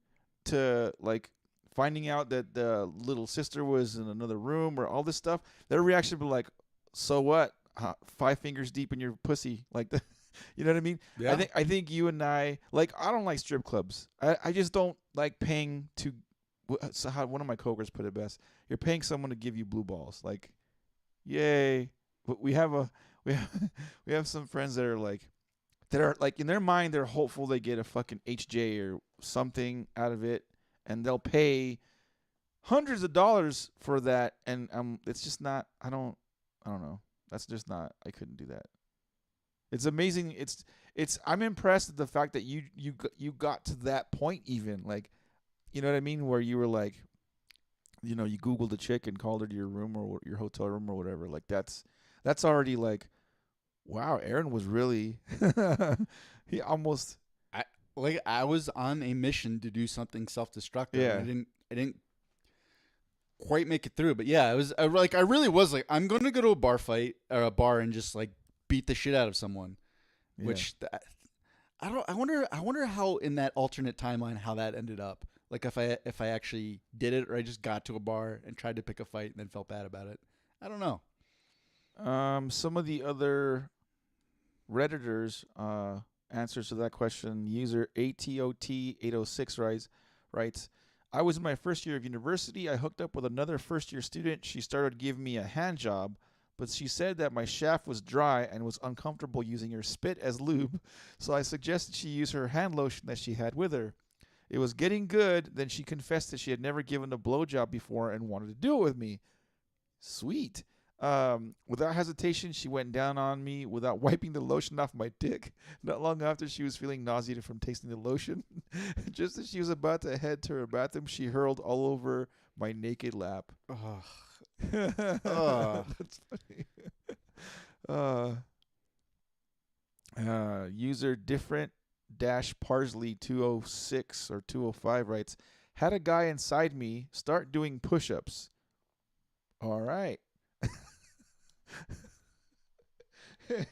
to like finding out that the little sister was in another room or all this stuff, their reaction would be like, so what? 5 fingers deep in your pussy, like the, you know what I mean? Yeah. I think you and I don't like strip clubs. I just don't like paying to. So how one of my coworkers put it best: you're paying someone to give you blue balls. Like, yay! But we have some friends that are like in their mind they're hopeful they get a fucking HJ or something out of it, and they'll pay hundreds of dollars for that, and it's just not. I don't know. That's just not. I couldn't do that. It's amazing. It's. I'm impressed at the fact that you got to that point even. Like, you know what I mean? Where you were like, you Googled a chick and called her to your room or your hotel room or whatever. Like that's already like, Wow, Aaron was really he almost I was on a mission to do something self-destructive. yeah. And I didn't quite make it through. But yeah, I really was like, I'm going to go to a bar fight or a bar and just like beat the shit out of someone. Yeah. Which I wonder how in that alternate timeline how that ended up. Like if I actually did it or I just got to a bar and tried to pick a fight and then felt bad about it. I don't know. Some of the other Redditors answers to that question. User ATOT806 writes, I was in my first year of university. I hooked up with another first-year student. She started giving me a hand job, but she said that my shaft was dry and was uncomfortable using her spit as lube, so I suggested she use her hand lotion that she had with her. It was getting good. Then she confessed that she had never given a blowjob before and wanted to do it with me. Sweet. Without hesitation, she went down on me without wiping the lotion off my dick. Not long after, she was feeling nauseated from tasting the lotion. Just as she was about to head to her bathroom, she hurled all over my naked lap. That's funny. User different parsley 206 or 205 writes, had a guy inside me start doing push-ups. All right.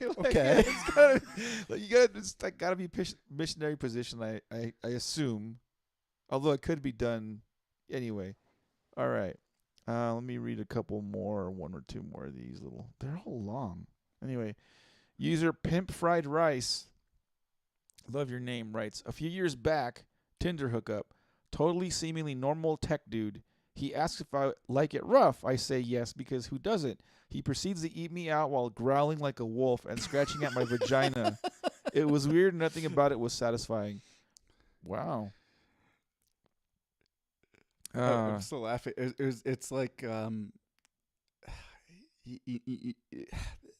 Okay. It's gotta be missionary position, I assume. Although it could be done anyway. All right. Let me read a couple more, one or two more of these little. They're all long. Anyway, user Pimp Fried Rice, love your name, writes, a few years back, Tinder hookup, totally seemingly normal tech dude. He asks if I like it rough. I say yes, because who doesn't? He proceeds to eat me out while growling like a wolf and scratching at my vagina. It was weird. Nothing about it was satisfying. Wow. I'm still laughing. It's like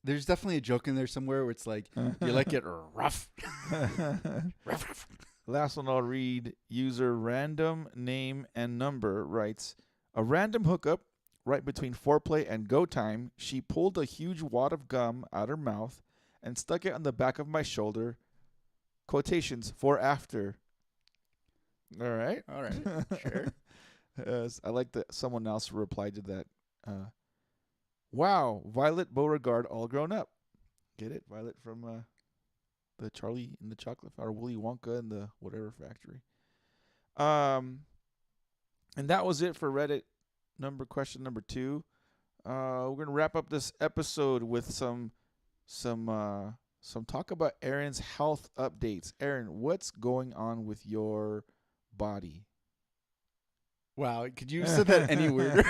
there's definitely a joke in there somewhere where it's like you like it rough. Last one I'll read. User random name and number writes, a random hookup right between foreplay and go time. She pulled a huge wad of gum out her mouth and stuck it on the back of my shoulder. Quotations for after. All right. Sure. I like that someone else replied to that. Wow, Violet Beauregard all grown up. Get it? Violet from the Charlie in the Chocolate Factory, or Willy Wonka in the whatever factory. And that was it for Reddit question number 2. We're gonna wrap up this episode with some talk about Aaron's health updates. Aaron, what's going on with your body? Wow, could you have said that any weirder?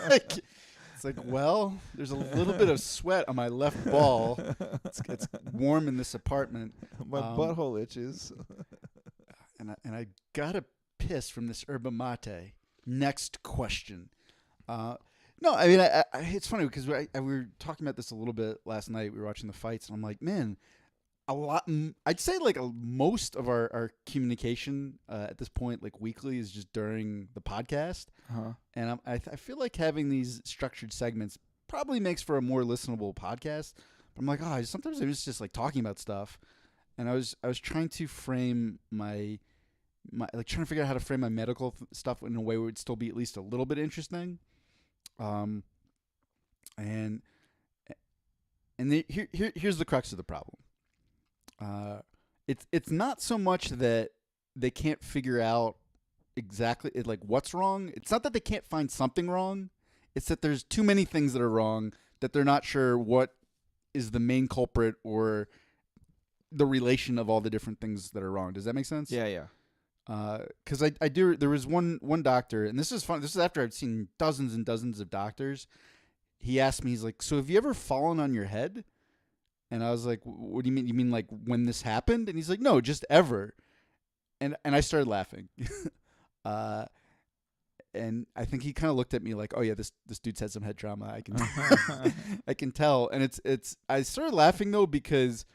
It's like, well, there's a little bit of sweat on my left ball. It's warm in this apartment. My butthole itches. and I gotta piss from this yerba mate. Next question. No, I mean, it's funny because we were talking about this a little bit last night. We were watching the fights, and I'm like, man, I'd say like most of our communication at this point, like weekly, is just during the podcast. Uh-huh. And I feel like having these structured segments probably makes for a more listenable podcast. But I'm like, sometimes I'm just like talking about stuff, and I was trying to frame my like trying to figure out how to frame my medical stuff in a way where it would still be at least a little bit interesting. And here's the crux of the problem. It's not so much that they can't figure out exactly like what's wrong. It's not that they can't find something wrong. It's that there's too many things that are wrong that they're not sure what is the main culprit or the relation of all the different things that are wrong. Does that make sense? Yeah. Because I do. There was one doctor, and this is fun. This is after I've seen dozens and dozens of doctors. He asked me, he's like, "So have you ever fallen on your head?" And I was like, "What do you mean? You mean like when this happened?" And he's like, "No, just ever." And I started laughing. And I think he kind of looked at me like, "Oh yeah, this dude's had some head trauma. I can I can tell." And it's I started laughing though because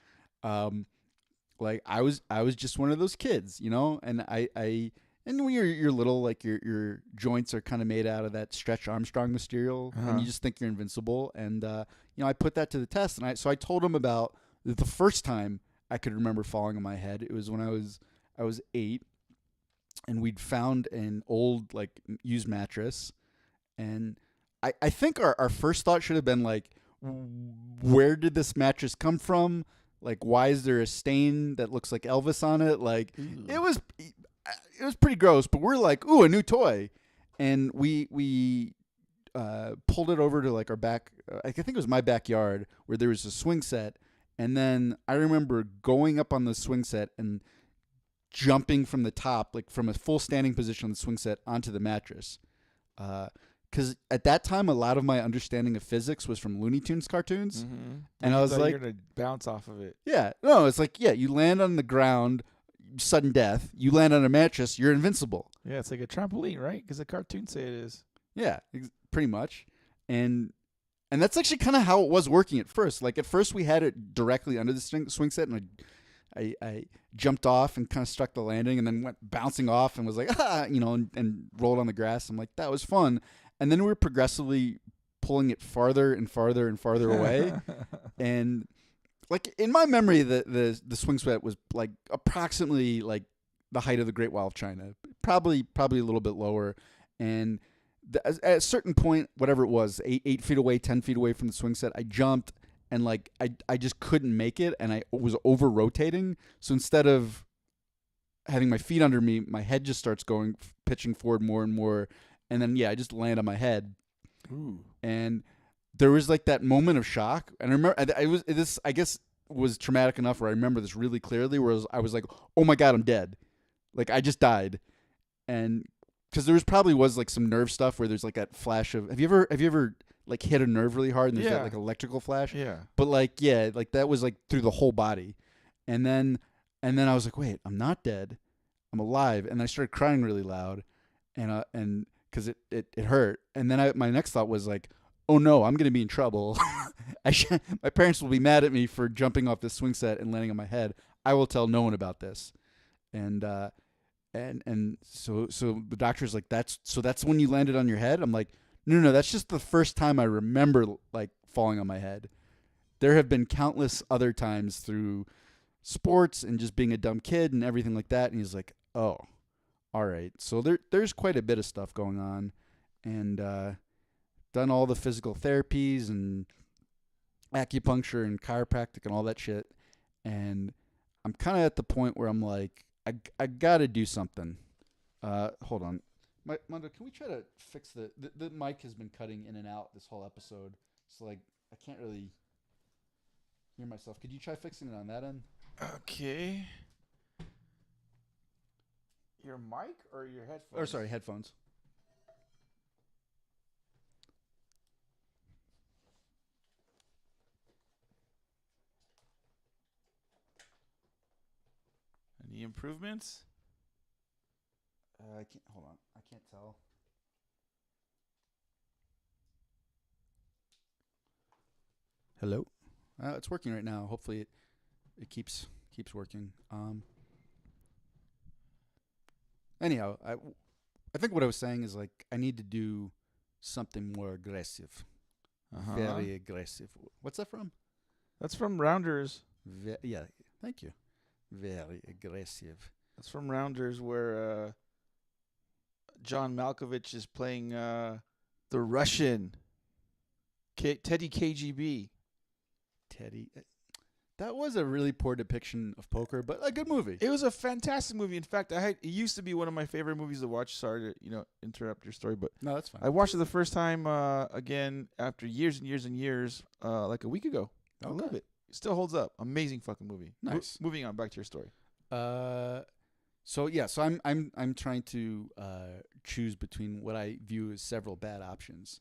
like I was just one of those kids, you know, and I And when you're little, like your joints are kind of made out of that Stretch Armstrong material, and you just think you're invincible. And I put that to the test, and I told him about the first time I could remember falling on my head. It was when I was 8, and we'd found an old like used mattress, and I think our first thought should have been like, where did this mattress come from? Like, why is there a stain that looks like Elvis on it? Like, it was pretty gross, but we're like, ooh, a new toy. And we pulled it over to like our back, I think it was my backyard, where there was a swing set. And then I remember going up on the swing set and jumping from the top, like from a full standing position on the swing set onto the mattress. Because at that time, a lot of my understanding of physics was from Looney Tunes cartoons. Mm-hmm. And I was like, you're going to bounce off of it. Yeah. No, it's like, yeah, you land on the ground, sudden death. You land on a mattress, you're invincible. Yeah, it's like a trampoline, right? Because the cartoons say it is. Yeah, pretty much. And that's actually kind of how it was working at first. Like, at first we had it directly under the swing set, and I jumped off and kind of struck the landing and then went bouncing off and was like, and rolled on the grass. I'm like, that was fun. And then we were progressively pulling it farther and farther and farther away. And like in my memory, the swing set was like approximately like the height of the Great Wall of China, probably a little bit lower. And at a certain point, whatever it was, 8 feet away, 10 feet away from the swing set, I jumped and like I just couldn't make it, and I was over rotating. So instead of having my feet under me, my head just starts pitching forward more and more. And then, I just land on my head. Ooh. And there was like that moment of shock. And I remember, I guess was traumatic enough where I remember this really clearly, where I was like, oh my God, I'm dead. Like, I just died. And because there probably was like some nerve stuff where there's like that flash of, have you ever like hit a nerve really hard and there's that like electrical flash? Yeah. But like, like that was like through the whole body. And then I was like, wait, I'm not dead. I'm alive. And I started crying really loud. And because it hurt. And then my next thought was like, oh no, I'm going to be in trouble. My parents will be mad at me for jumping off this swing set and landing on my head. I will tell no one about this. And so the doctor's like, that's when you landed on your head? I'm like, no, that's just the first time I remember like falling on my head. There have been countless other times through sports and just being a dumb kid and everything like that. And he's like, oh, all right. So there's quite a bit of stuff going on, and done all the physical therapies and acupuncture and chiropractic and all that shit. And I'm kind of at the point where I'm like, I got to do something. Hold on. Mondo, can we try to fix the mic has been cutting in and out this whole episode. So like, I can't really hear myself. Could you try fixing it on that end? Okay. Your mic or your headphones? Or sorry, headphones. Any improvements? I can't. Hold on. I can't tell. Hello. It's working right now. Hopefully, it keeps working. Anyhow, I think what I was saying is like I need to do something more aggressive. Very aggressive. What's that from? That's from Rounders. Yeah. Thank you. Very aggressive. That's from Rounders, where John Malkovich is playing the Russian Teddy KGB. Teddy. That was a really poor depiction of poker, but a good movie. It was a fantastic movie. In fact, it used to be one of my favorite movies to watch. Sorry to interrupt your story, but no, that's fine. I watched it the first time again after years and years and years, like a week ago. Okay. I love it. It still holds up. Amazing fucking movie. Nice. Moving on, back to your story. So I'm trying to choose between what I view as several bad options,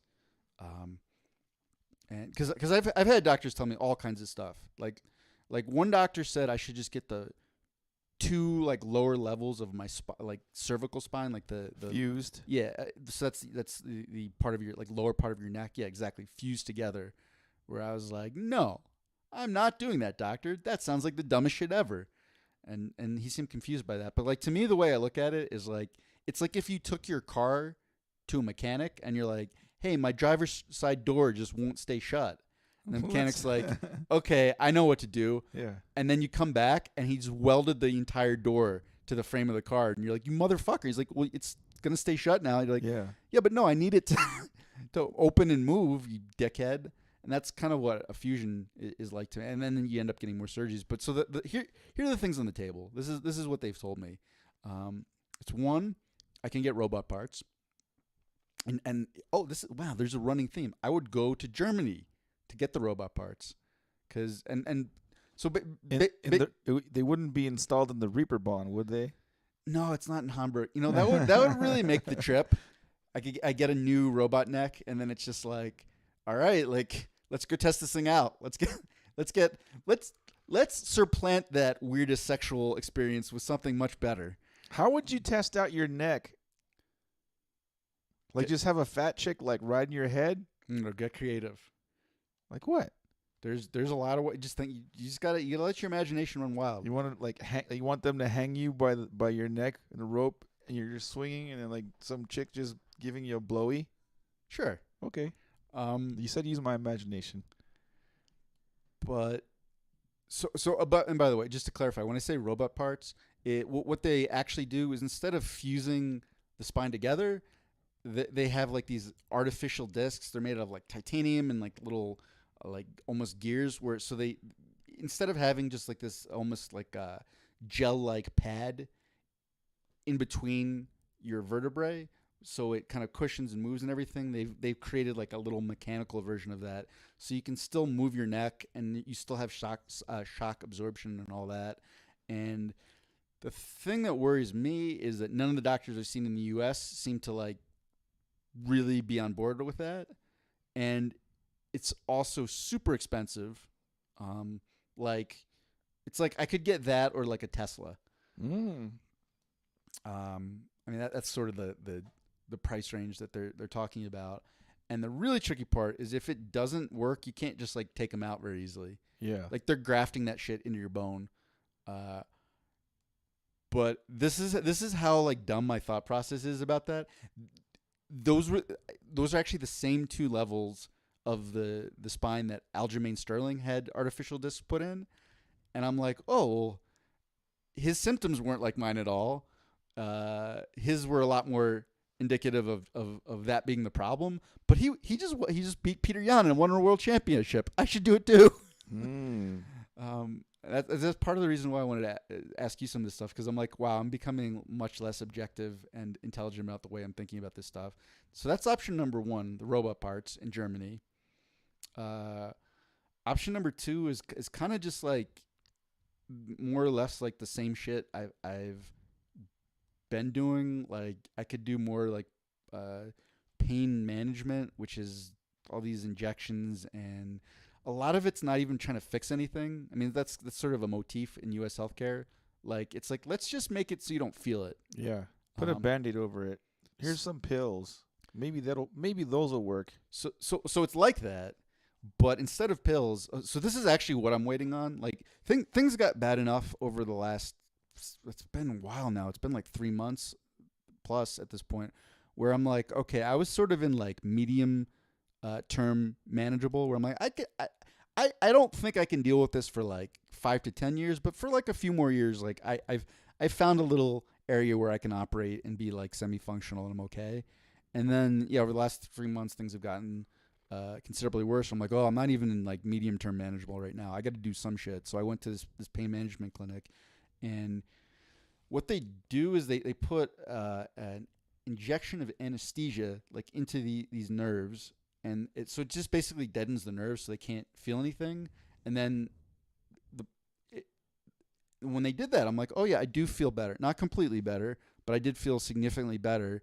and because I've had doctors tell me all kinds of stuff. Like one doctor said I should just get the 2 like lower levels of my like cervical spine, like the fused. Yeah, so that's the part of your like lower part of your neck. Yeah, exactly, fused together. Where I was like, no, I'm not doing that, doctor. That sounds like the dumbest shit ever. And he seemed confused by that. But like to me, the way I look at it is like, it's like if you took your car to a mechanic and you're like, hey, my driver's side door just won't stay shut. And the mechanic's like, okay, I know what to do. Yeah. And then you come back and he's welded the entire door to the frame of the car. And you're like, you motherfucker. He's like, well, it's going to stay shut now. You're like, yeah, but no, I need it to, to open and move, you dickhead. And that's kind of what a fusion is like to me. And then you end up getting more surgeries. But so here are the things on the table. This is what they've told me. It's one, I can get robot parts. And wow, there's a running theme. I would go to Germany to get the robot parts, they wouldn't be installed in the Reaper Bond, would they? No, it's not in Hamburg. You know, that would really make the trip. I get a new robot neck, and then it's just like, all right, like let's go test this thing out. Let's supplant that weirdest sexual experience with something much better. How would you test out your neck? Like just have a fat chick like riding your head? Get creative. Like what? There's a lot of what. Just think you gotta let your imagination run wild. You want to like you want them to hang you by your neck in a rope, and you're just swinging, and then like some chick just giving you a blowy. Sure. Okay. You said use my imagination. But and by the way, just to clarify, when I say robot parts, what they actually do is instead of fusing the spine together, they have like these artificial discs. They're made out of like titanium and like little like almost gears so they, instead of having just like this almost like a gel-like pad in between your vertebrae, so it kind of cushions and moves and everything, they've created like a little mechanical version of that, so you can still move your neck and you still have shock absorption and all that. And the thing that worries me is that none of the doctors I've seen in the U.S. seem to like really be on board with that, and it's also super expensive. Like it's like I could get that or like a Tesla. I mean that's sort of the price range that they're talking about. And the really tricky part is if it doesn't work, you can't just like take them out very easily. Yeah, like they're grafting that shit into your bone. But this is how like dumb my thought process is about that. Those are actually the same two levels of the spine that Aljamain Sterling had artificial discs put in, and I'm like, oh, well, his symptoms weren't like mine at all. His were a lot more indicative of that being the problem. But he just beat Peter Yan and won a world championship. I should do it too. That's part of the reason why I wanted to ask you some of this stuff, because I'm like, wow, I'm becoming much less objective and intelligent about the way I'm thinking about this stuff. So that's option number one, the robot parts in Germany. Option number two is kind of just like more or less like the same shit I've been doing. Like I could do more like pain management, which is all these injections, and a lot of it's not even trying to fix anything. I mean, that's sort of a motif in U.S. healthcare. Like, it's like, let's just make it so you don't feel it. Yeah. Put a Band-Aid over it. Here's some pills. Maybe those will work. So it's like that, but instead of pills, so this is actually what I'm waiting on. Like, things got bad enough over the last, it's been a while now. It's been like 3 months plus at this point, where I'm like, okay, I was sort of in like medium term manageable, where I'm like, I don't think I can deal with this for like 5 to 10 years, but for like a few more years, like I've found a little area where I can operate and be like semi-functional and I'm okay. And then over the last 3 months, things have gotten considerably worse. I'm like, oh, I'm not even in like medium term manageable right now. I got to do some shit. So I went to this pain management clinic, and what they do is they put an injection of anesthesia like into these nerves. And it just basically deadens the nerves so they can't feel anything. And then when they did that, I'm like, oh, yeah, I do feel better. Not completely better, but I did feel significantly better.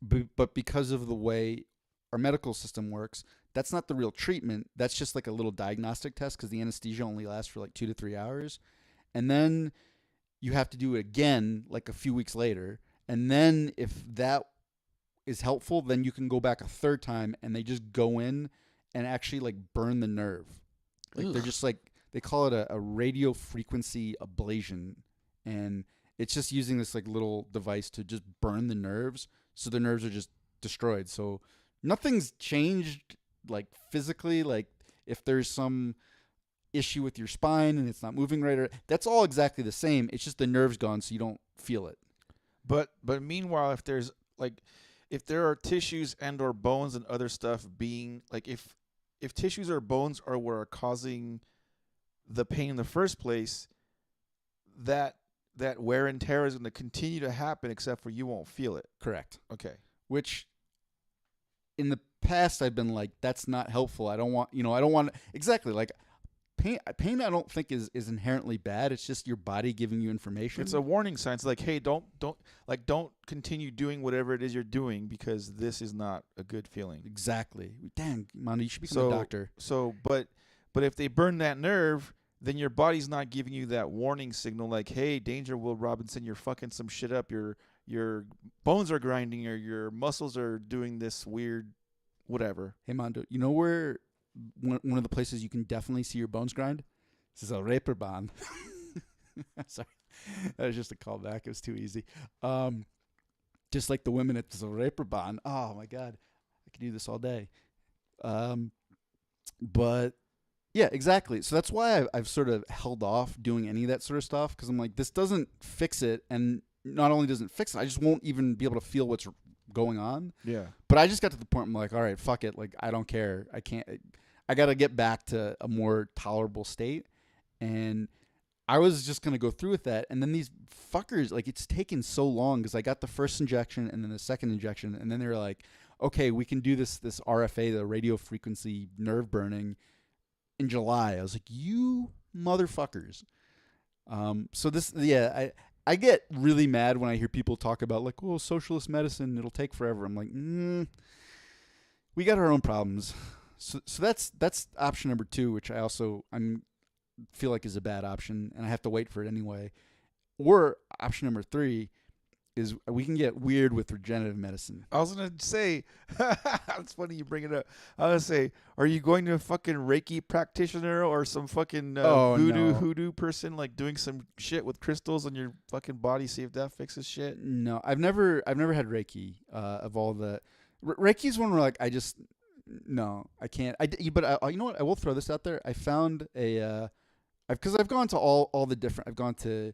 But because of the way our medical system works, that's not the real treatment. That's just like a little diagnostic test, because the anesthesia only lasts for like 2 to 3 hours. And then you have to do it again like a few weeks later. And then if that is helpful, then you can go back a third time, and they just go in and actually like burn the nerve. Like They're just like, they call it a radio frequency ablation, and It's just using this like little device to just burn the nerves, so the nerves are just destroyed. So nothing's changed like physically. Like if there's some issue with your spine and it's not moving right, or that's all exactly the same. It's just the nerve's gone, so you don't feel it. But meanwhile, if there's like if there are tissues and or bones and other stuff being like if tissues or bones are what are causing the pain in the first place, that wear and tear is going to continue to happen, except for you won't feel it. Correct. Okay. Which in the past I've been like, that's not helpful. I don't want, I don't want exactly like pain. I don't think is inherently bad. It's just your body giving you information. It's a warning sign. It's like, hey, don't continue doing whatever it is you're doing because this is not a good feeling. Exactly. Dang, Mondo, you should become a doctor. So, but if they burn that nerve, then your body's not giving you that warning signal like, hey, danger, Will Robinson, you're fucking some shit up. Your bones are grinding or your muscles are doing this weird whatever. Hey, Mondo, you know where one of the places you can definitely see your bones grind? This is a Reeperbahn. Sorry. That was just a callback. It was too easy. Just like the women at the Reeperbahn. Oh, my God. I could do this all day. But, yeah, exactly. So that's why I've sort of held off doing any of that sort of stuff because I'm like, this doesn't fix it. And not only doesn't fix it, I just won't even be able to feel what's going on. Yeah. But I just got to the point I'm like, all right, fuck it. Like, I don't care. I got to get back to a more tolerable state. And I was just going to go through with that. And then these fuckers, like, it's taken so long because I got the first injection and then the second injection. And then they were like, okay, we can do this RFA, the radio frequency nerve burning, in July. I was like, you motherfuckers. So this, yeah, I get really mad when I hear people talk about like, oh, socialist medicine, it'll take forever. I'm like, we got our own problems. So that's option number 2, which I feel like is a bad option, and I have to wait for it anyway. Or option number 3 is we can get weird with regenerative medicine. I was gonna say, it's funny you bring it up. I was gonna say, are you going to a fucking Reiki practitioner or some fucking hoodoo person like doing some shit with crystals on your fucking body, see if that fixes shit? No, I've never had Reiki. Of all the Reiki's one where like I can't. But you know what? I will throw this out there. I found because I've gone to all the different. I've gone to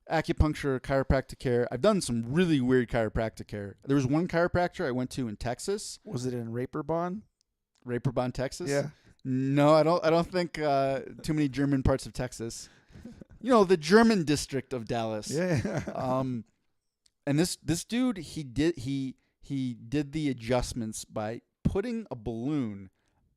acupuncture, chiropractic care. I've done some really weird chiropractic care. There was one chiropractor I went to in Texas. Was it in Reeperbahn, Texas? Yeah. No, I don't think too many German parts of Texas. The German district of Dallas. Yeah. And this dude, he did the adjustments by putting a balloon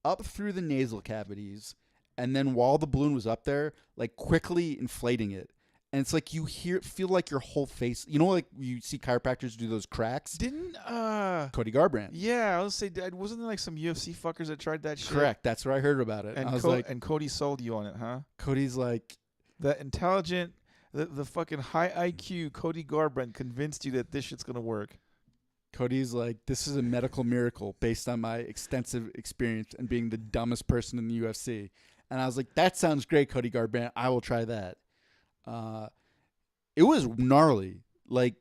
up through the nasal cavities, and then while the balloon was up there, like quickly inflating it. And it's like you feel like your whole face, like you see chiropractors do those cracks. Didn't Cody Garbrandt? Yeah, I was say, wasn't there like some UFC fuckers that tried that shit? Correct. That's where I heard about it. And I was like, and Cody sold you on it, huh? Cody's like the intelligent, the fucking high IQ Cody Garbrandt convinced you that this shit's gonna work. Cody's like, this is a medical miracle based on my extensive experience and being the dumbest person in the UFC. And I was like, that sounds great, Cody Garbrandt. I will try that. It was gnarly. Like,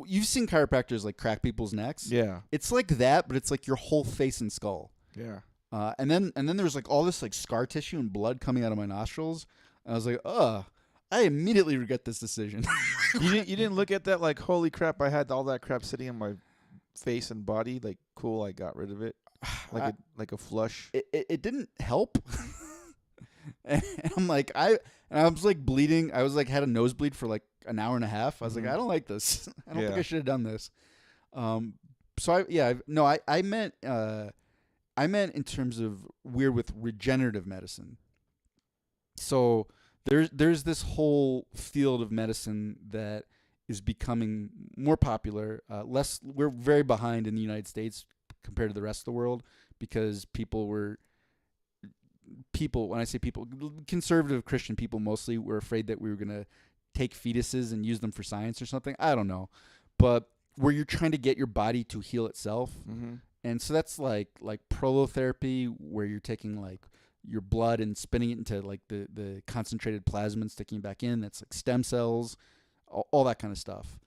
you've seen chiropractors like crack people's necks. Yeah. It's like that, but it's like your whole face and skull. Yeah. And then there's like all this like scar tissue and blood coming out of my nostrils. And I was like, I immediately regret this decision. You didn't look at that like, holy crap, I had all that crap sitting on my face and body. Like, cool, I got rid of it. Like a flush. It didn't help. And I'm like, I was like bleeding. I was like had a nosebleed for like an hour and a half. I was like, I don't like this. I don't think I should have done this. So I meant in terms of weird with regenerative medicine. So there's this whole field of medicine that is becoming more popular. We're very behind in the United States compared to the rest of the world because when I say people, conservative Christian people mostly, were afraid that we were going to take fetuses and use them for science or something. I don't know. But where you're trying to get your body to heal itself. Mm-hmm. And so that's like prolotherapy, where you're taking like your blood and spinning it into like the concentrated plasma and sticking it back in. That's like stem cells. all that kind of stuff.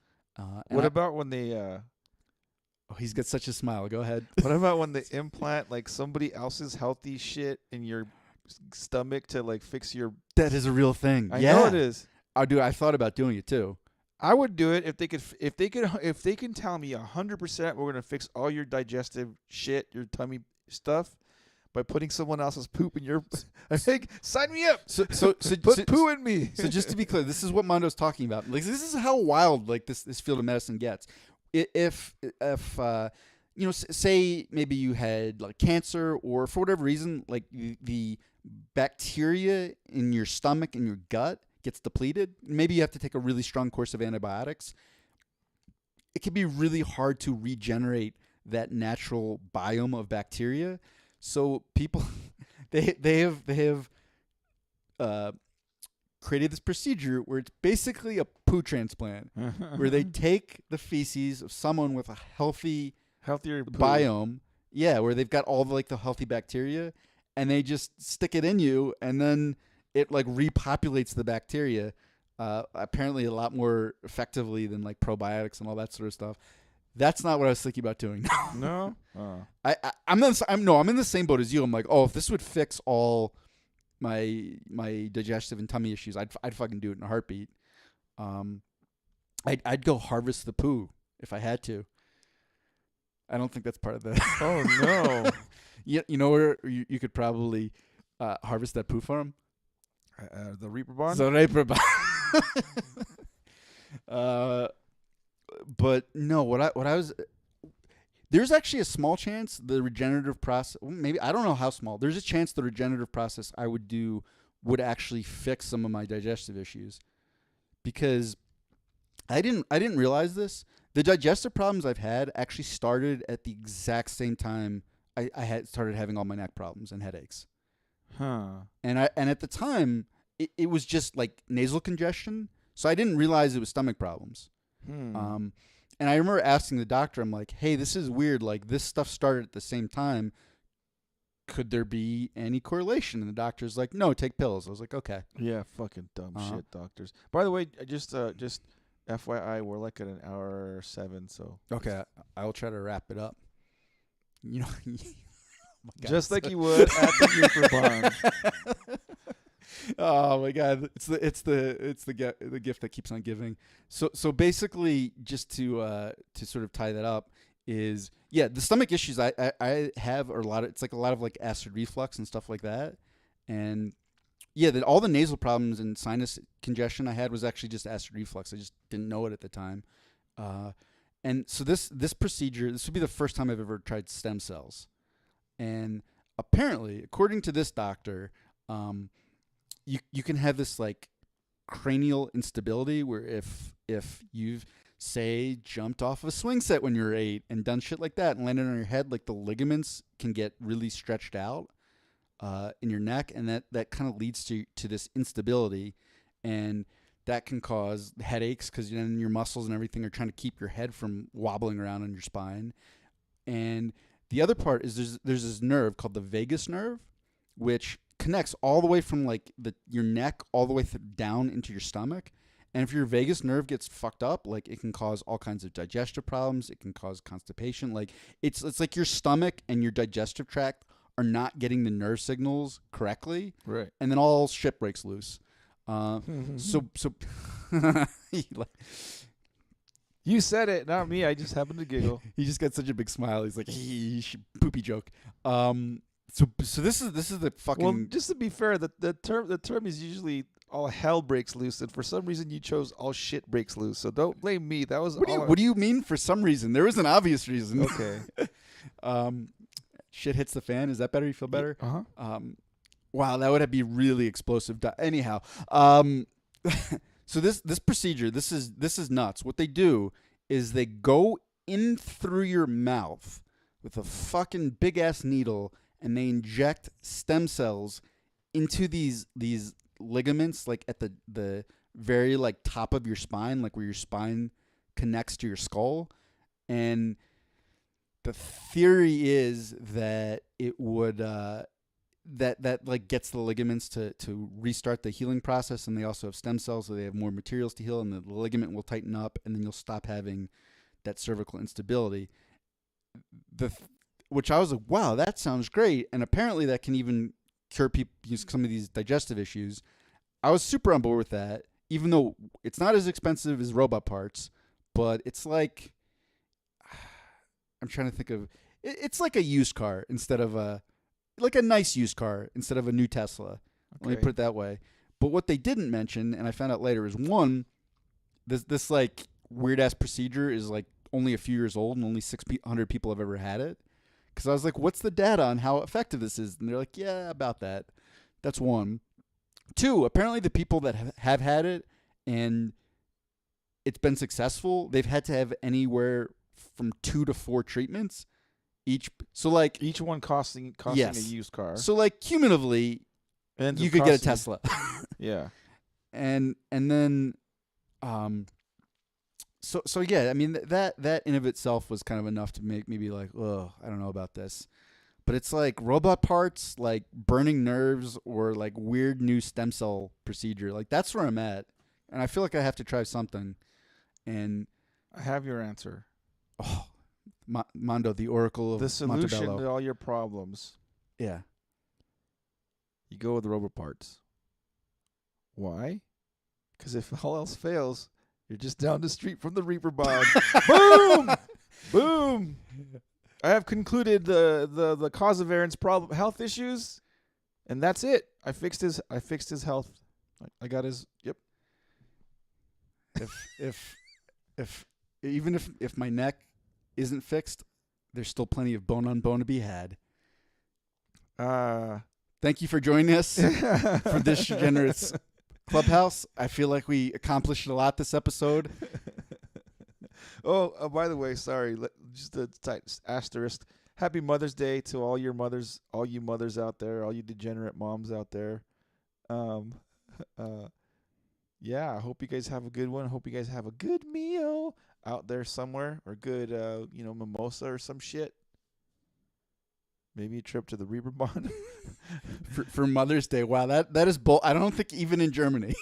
What about when they? Oh, he's got such a smile. Go ahead. What about when they implant like somebody else's healthy shit in your stomach to like fix your? That is a real thing. I yeah. know it is. I thought about doing it too. I would do it if they can tell me 100% we're gonna fix all your digestive shit, your tummy stuff, by putting someone else's poop in your. I think sign me up. So Put poo in me. So just to be clear, this is what Mondo's talking about. Like this is how wild like this field of medicine gets. If say maybe you had like cancer or for whatever reason like the bacteria in your stomach and your gut gets depleted, maybe you have to take a really strong course of antibiotics. It can be really hard to regenerate that natural biome of bacteria. So people, they have created this procedure where it's basically a poo transplant, where they take the feces of someone with a healthier poo. biome, where they've got all the healthy bacteria, and they just stick it in you, and then it like repopulates the bacteria. Apparently, a lot more effectively than like probiotics and all that sort of stuff. That's not what I was thinking about doing. No, oh. I'm in the same boat as you. I'm like, oh, if this would fix all my digestive and tummy issues, I'd fucking do it in a heartbeat. I'd go harvest the poo if I had to. I don't think that's part of the. Oh no! You know where you could probably harvest that poo farm? The Reaper Bond. The Reaper Bond. But no, what I was. There's actually a small chance the regenerative process, maybe, I don't know how small, there's a chance the regenerative process I would do would actually fix some of my digestive issues. Because I didn't realize this. The digestive problems I've had actually started at the exact same time I had started having all my neck problems and headaches. Huh. And at the time, it was just like nasal congestion, so I didn't realize it was stomach problems. And I remember asking the doctor, I'm like, hey, this is weird. Like, this stuff started at the same time. Could there be any correlation? And the doctor's like, no, take pills. I was like, okay. Yeah, fucking dumb shit, doctors. By the way, just FYI, we're like at an hour 7, so. Okay, I will try to wrap it up. You know, just like you would at the Reaper Bond. Oh my God! It's the gift that keeps on giving. So basically, just to sort of tie that up, is the stomach issues I have are a lot of, it's like a lot of like acid reflux and stuff like that, and all the nasal problems and sinus congestion I had was actually just acid reflux. I just didn't know it at the time, and so this procedure, this would be the first time I've ever tried stem cells, and apparently, according to this doctor, you can have this like cranial instability where if you've say jumped off a swing set when you were 8 and done shit like that and landed on your head, like the ligaments can get really stretched out in your neck, and that kind of leads to this instability, and that can cause headaches because then your muscles and everything are trying to keep your head from wobbling around on your spine. And the other part is there's this nerve called the vagus nerve, which connects all the way from like your neck all the way down into your stomach. And if your vagus nerve gets fucked up, like it can cause all kinds of digestive problems. It can cause constipation. Like it's like your stomach and your digestive tract are not getting the nerve signals correctly, right? And then all shit breaks loose. So you said it, not me. I just happened to giggle. He just got such a big smile. He's like, poopy joke. So this is the fucking. Well, just to be fair, the term is usually all hell breaks loose, and for some reason you chose all shit breaks loose. So don't blame me. That was what do you mean for some reason? There was an obvious reason. Okay. Shit hits the fan. Is that better? You feel better? Uh-huh. Wow, that would be really explosive. Anyhow, so this procedure, this is nuts. What they do is they go in through your mouth with a fucking big ass needle, and they inject stem cells into these ligaments, like at the very like top of your spine, like where your spine connects to your skull. And the theory is that it would that like gets the ligaments to restart the healing process, and they also have stem cells, so they have more materials to heal, and the ligament will tighten up, and then you'll stop having that cervical instability. Which I was like, wow, that sounds great, and apparently that can even cure people some of these digestive issues. I was super on board with that, even though it's not as expensive as robot parts, but it's like, I'm trying to think of, it's like a used car instead of a nice used car instead of a new Tesla. Let me put it that way. But what they didn't mention, and I found out later, is one, this like weird ass procedure is like only a few years old, and only 600 people have ever had it. Because I was like, what's the data on how effective this is? And they're like, yeah, about that. That's one. Two, apparently the people that have had it and it's been successful, they've had to have anywhere from 2 to 4 treatments each. So like each one costing a used car. So like cumulatively, you could get a Tesla. Yeah. And then, so yeah, I mean that in of itself was kind of enough to make me be like, oh, I don't know about this. But it's like robot parts, like burning nerves, or like weird new stem cell procedure. Like that's where I'm at, and I feel like I have to try something. And I have your answer. Oh, Mondo, the Oracle of the solution Montebello. to all your problems. Yeah. You go with robot parts. Why? Because if all else fails, you're just down the street from the Reaper Bond. Boom! Boom! I have concluded the cause of Aaron's problem health issues, and that's it. I fixed his health. I got his If even if my neck isn't fixed, there's still plenty of bone on bone to be had. Thank you for joining us for this generous Clubhouse. I feel like we accomplished a lot this episode. Oh, by the way, sorry, just a asterisk. Happy Mother's Day to all your mothers, all you mothers out there, all you degenerate moms out there. Yeah, I hope you guys have a good one. I hope you guys have a good meal out there somewhere, or good, mimosa or some shit. Maybe a trip to the Reaper Bond. for Mother's Day. Wow, that is I don't think even in Germany.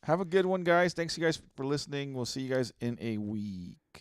Have a good one, guys. Thanks you guys for listening. We'll see you guys in a week.